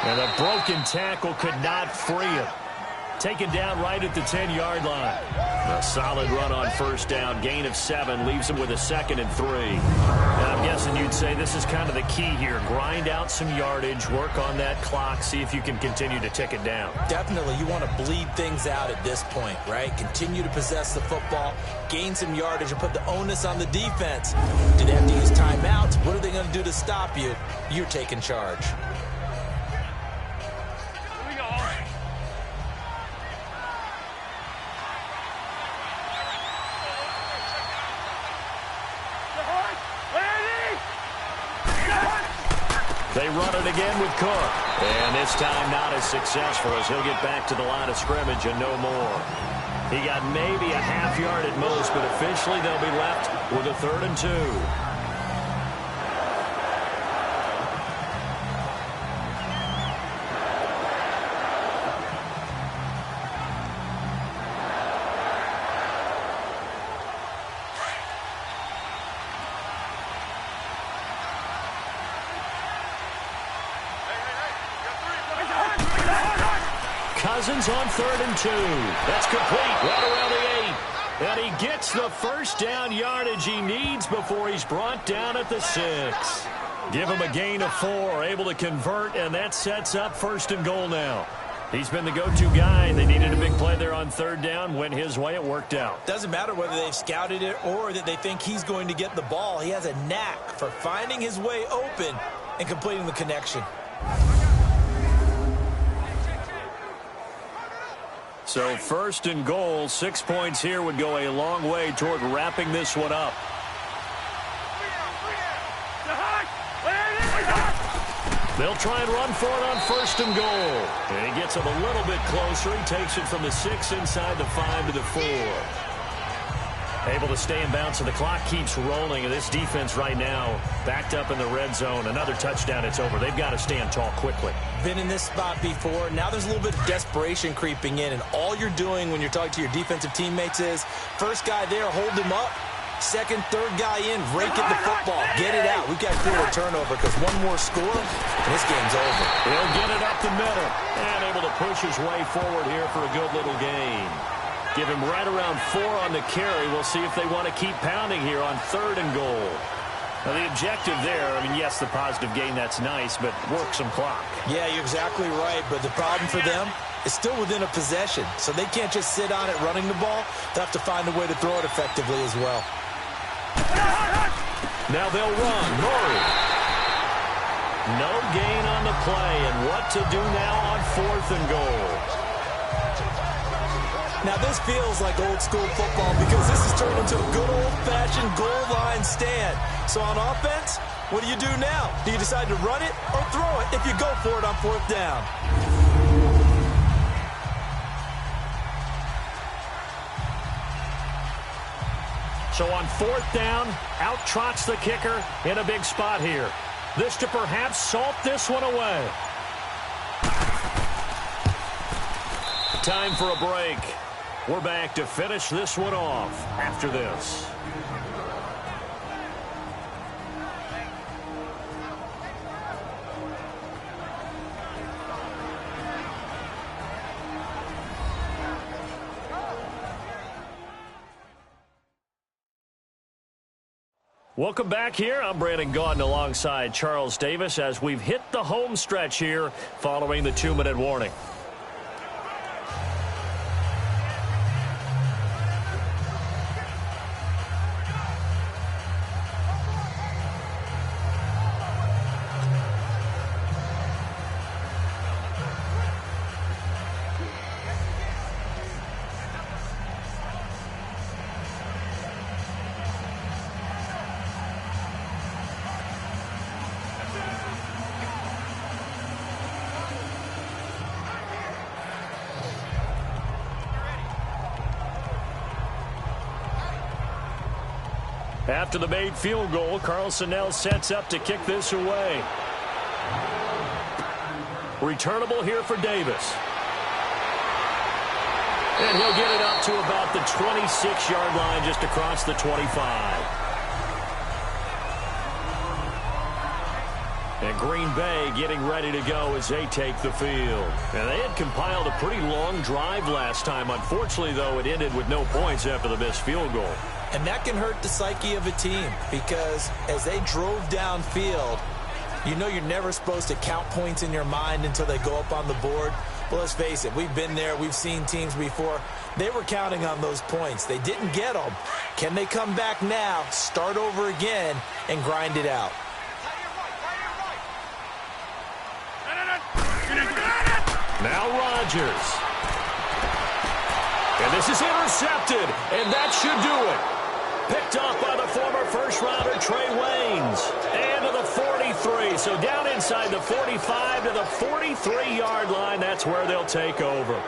And a broken tackle could not free him. Taken down right at the 10-yard line. A solid run on first down. Gain of 7 leaves him with a 2nd and 3. And I'm guessing you'd say this is kind of the key here. Grind out some yardage, work on that clock, see if you can continue to tick it down. Definitely. You want to bleed things out at this point, right? Continue to possess the football, gain some yardage, and put the onus on the defense. Do they have to use timeouts? What are they going to do to stop you? You're taking charge. They run it again with Cook. And this time not as successful as he'll get back to the line of scrimmage and no more. He got maybe a half yard at most, but officially they'll be left with a 3rd and 2. Cousins on 3rd and 2. That's complete right around the 8. And he gets the first down yardage he needs before he's brought down at the 6. Give him a gain of 4, able to convert, and that sets up 1st and goal now. He's been the go-to guy. They needed a big play there on 3rd down. Went his way. It worked out. Doesn't matter whether they've scouted it or that they think he's going to get the ball. He has a knack for finding his way open and completing the connection. So 1st and goal, 6 points here would go a long way toward wrapping this one up. They'll try and run for it on 1st and goal. And he gets him a little bit closer. He takes it from the 6 inside the 5 to the 4. Able to stay in bounds, so the clock keeps rolling. And this defense right now backed up in the red zone. Another touchdown, it's over. They've got to stand tall quickly. Been in this spot before. Now there's a little bit of desperation creeping in. And all you're doing when you're talking to your defensive teammates is, first guy there, hold him up. Second, third guy in, rake at the football. Get it out. We've got to create a turnover because one more score, and this game's over. He'll get it up the middle. And able to push his way forward here for a good little gain. Give him right around 4 on the carry. We'll see if they want to keep pounding here on 3rd and goal. Now, the objective there, I mean, yes, the positive gain, that's nice, but work some clock. Yeah, you're exactly right, but the problem for them is still within a possession, so they can't just sit on it running the ball. They'll have to find a way to throw it effectively as well. Now they'll run. Murray. No gain on the play, and what to do now on 4th and goal. Now, this feels like old-school football because this has turned into a good old-fashioned goal line stand. So on offense, what do you do now? Do you decide to run it or throw it if you go for it on 4th down? So on 4th down, out trots the kicker in a big spot here. This to perhaps salt this one away. Time for a break. We're back to finish this one off after this. Welcome back here. I'm Brandon Gaudin alongside Charles Davis as we've hit the home stretch here following the 2-minute warning. After the made field goal, Carlson now sets up to kick this away. Returnable here for Davis. And he'll get it up to about the 26-yard line, just across the 25. And Green Bay getting ready to go as they take the field. And they had compiled a pretty long drive last time. Unfortunately, though, it ended with no points after the missed field goal. And that can hurt the psyche of a team because as they drove downfield, you know you're never supposed to count points in your mind until they go up on the board. Well, let's face it, we've been there. We've seen teams before. They were counting on those points. They didn't get them. Can they come back now, start over again, and grind it out? Now Rodgers. And this is intercepted, and that should do it. Picked off by the former first-rounder Trey Waynes. And to the 43. So down inside the 45 to the 43-yard line. That's where they'll take over.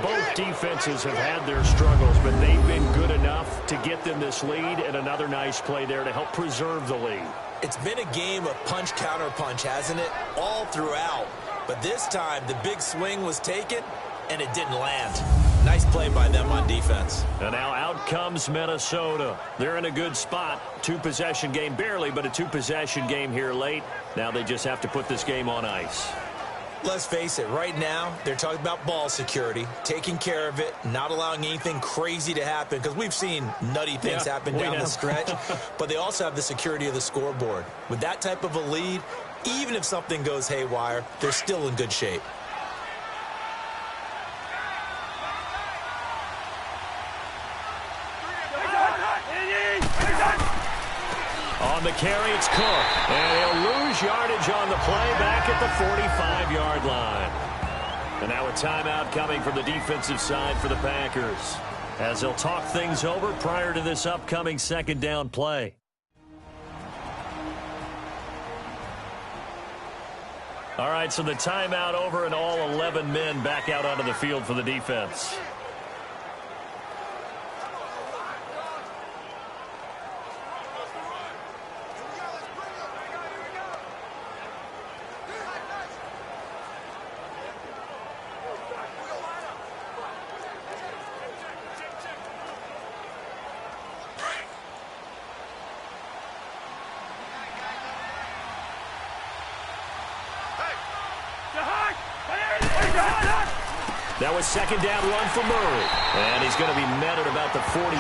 Both defenses have had their struggles, but they've been good enough to get them this lead, and another nice play there to help preserve the lead. It's been a game of punch-counter-punch, hasn't it? All throughout. But this time, the big swing was taken, and it didn't land. Nice play by them on defense. And now out comes Minnesota. They're in a good spot. Two-possession game, barely, but a two-possession game here late. Now they just have to put this game on ice. Let's face it, right now, they're talking about ball security, taking care of it, not allowing anything crazy to happen, because we've seen nutty things happen down the stretch, but they also have the security of the scoreboard. With that type of a lead, even if something goes haywire, they're still in good shape. On the carry, it's Cook. And he'll lose yardage on the play back at the 45-yard line. And now a timeout coming from the defensive side for the Packers, as they'll talk things over prior to this upcoming second down play. All right, so the timeout over and all 11 men back out onto the field for the defense. That was second down run for Murray. And he's going to be met at about the 43.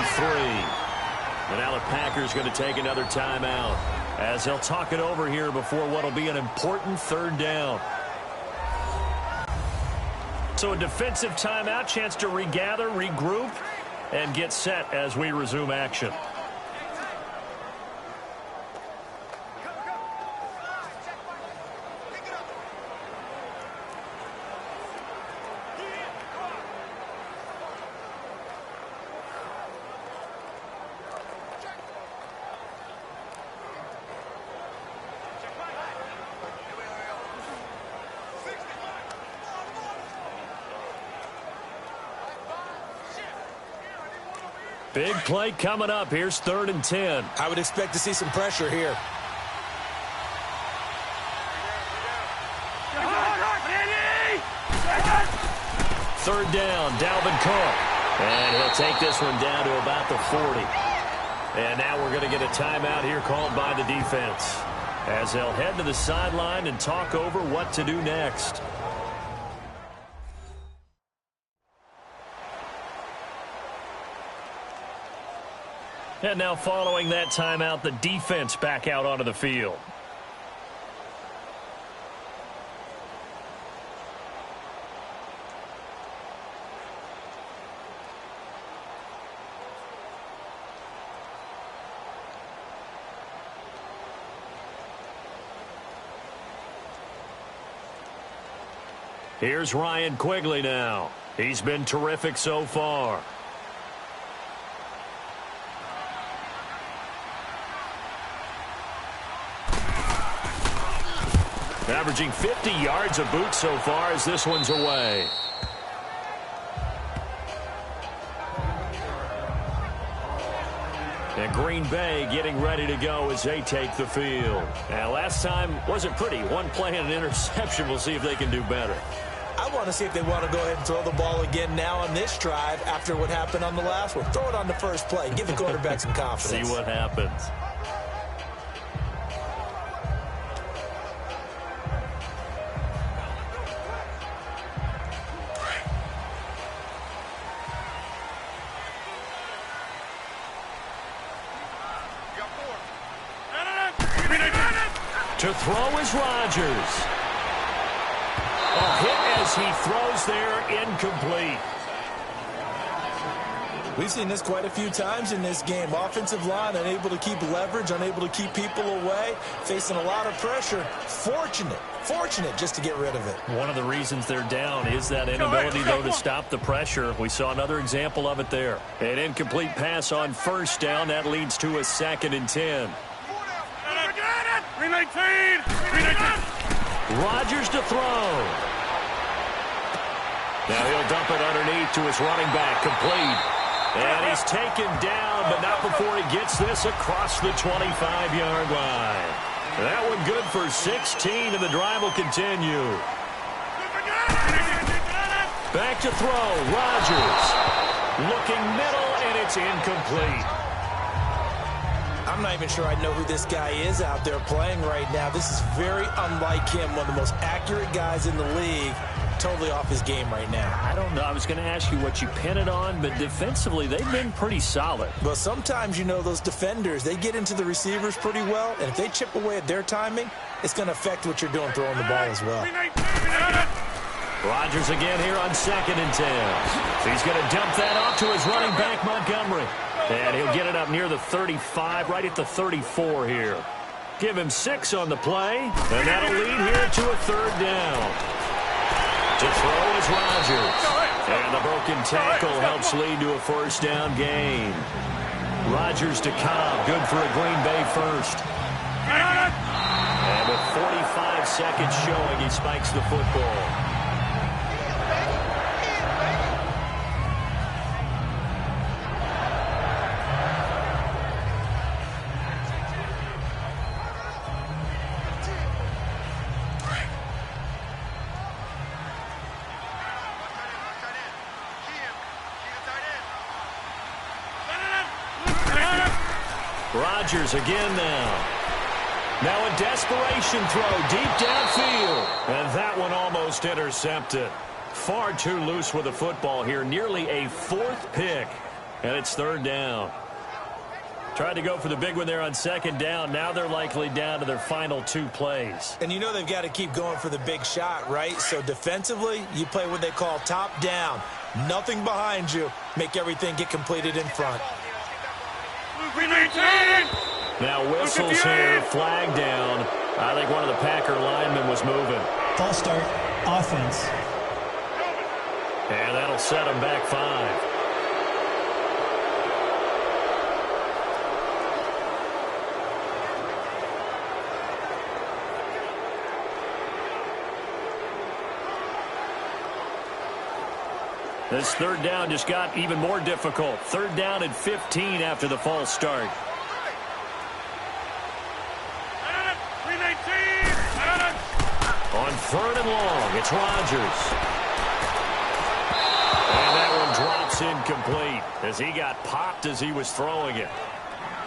And now the Packers going to take another timeout, as they'll talk it over here before what will be an important third down. So a defensive timeout, chance to regather, regroup, and get set as we resume action. Big play coming up. Here's 3rd and 10. I would expect to see some pressure here. Third down, Dalvin Cook. And he'll take this one down to about the 40. And now we're going to get a timeout here called by the defense, as they'll head to the sideline and talk over what to do next. And now following that timeout, the defense back out onto the field. Here's Ryan Quigley now. He's been terrific so far. Averaging 50 yards a boot so far as this one's away. And Green Bay getting ready to go as they take the field. Now, last time wasn't pretty. One play and an interception. We'll see if they can do better. I want to see if they want to go ahead and throw the ball again now on this drive after what happened on the last one. Throw it on the first play. Give the quarterback some confidence. See what happens. To throw is Rodgers. A hit as he throws there, incomplete. We've seen this quite a few times in this game. Offensive line unable to keep leverage, unable to keep people away, facing a lot of pressure. Fortunate just to get rid of it. One of the reasons they're down is that inability, though, to stop the pressure. We saw another example of it there. An incomplete pass on first down. That leads to a 2nd and 10. Rodgers to throw. Now he'll dump it underneath to his running back, complete. And he's taken down, but not before he gets this across the 25-yard line. That one good for 16, and the drive will continue. Back to throw, Rodgers. Looking middle, and it's incomplete. I'm not even sure I know who this guy is out there playing right now. This is very unlike him, one of the most accurate guys in the league. Totally off his game right now. I don't know. I was going to ask you what you pin it on, but defensively, they've been pretty solid. Well, sometimes, you know, those defenders, they get into the receivers pretty well, and if they chip away at their timing, it's going to affect what you're doing throwing the ball as well. Rodgers again here on 2nd and 10. He's going to dump that off to his running back, Montgomery. And he'll get it up near the 35, right at the 34 here. Give him 6 on the play, and that'll lead here to a 3rd down. To throw is Rodgers. And the broken tackle helps lead to a 1st down gain. Rodgers to Cobb, good for a Green Bay first. And with 45 seconds showing, he spikes the football. Rodgers again now. Now a desperation throw deep downfield. And that one almost intercepted. Far too loose with the football here. Nearly a 4th pick. And it's 3rd down. Tried to go for the big one there on 2nd down. Now they're likely down to their final 2 plays. And you know they've got to keep going for the big shot, right? So defensively, you play what they call top down. Nothing behind you. Make everything get completed in front. Now whistles here, flag down. I think one of the Packer linemen was moving. False start, offense. And that'll set him back 5. This 3rd down just got even more difficult. 3rd down and 15 after the false start. On 3rd and long, it's Rodgers. And that one drops incomplete as he got popped as he was throwing it.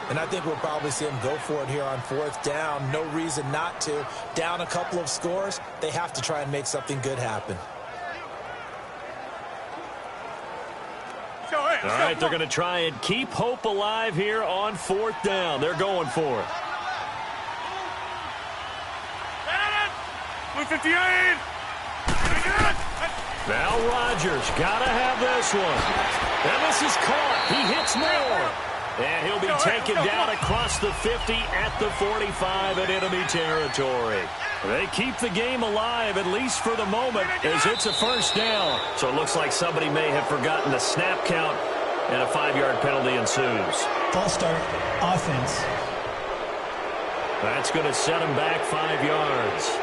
And I think we'll probably see him go for it here on 4th down. No reason not to. Down a couple of scores, they have to try and make something good happen. All right, they're going to try and keep hope alive here on 4th down. They're going for it. 58. Now Rodgers got to have this one. And this is caught. He hits more. And he'll be taken down across the 50 at the 45 in enemy territory. They keep the game alive, at least for the moment, as it's a 1st down. So it looks like somebody may have forgotten the snap count, and a 5-yard penalty ensues. False start, offense. That's going to set him back 5 yards.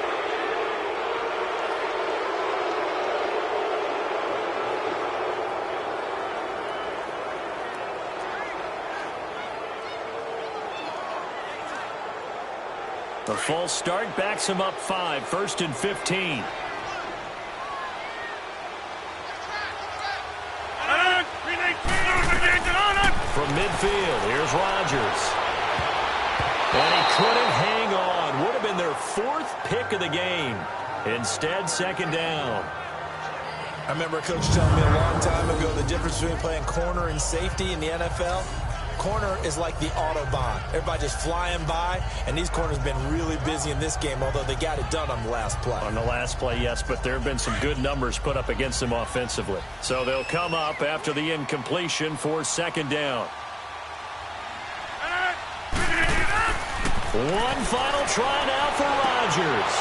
The false start backs him up 5, 1st and 15. From midfield, here's Rodgers. And he couldn't hang on. Would have been their 4th pick of the game. Instead, 2nd down. I remember a coach telling me a long time ago the difference between playing corner and safety in the NFL. Corner is like the Autobahn. Everybody just flying by, and these corners have been really busy in this game, although they got it done on the last play. On the last play, yes, but there have been some good numbers put up against them offensively. So they'll come up after the incompletion for second down. One final try now for Rodgers.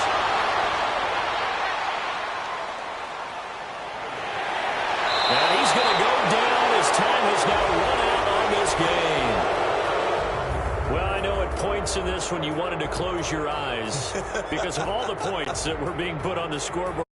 And he's going to go down as time has now run out on this game. Well, I know at points in this when you wanted to close your eyes because of all the points that were being put on the scoreboard.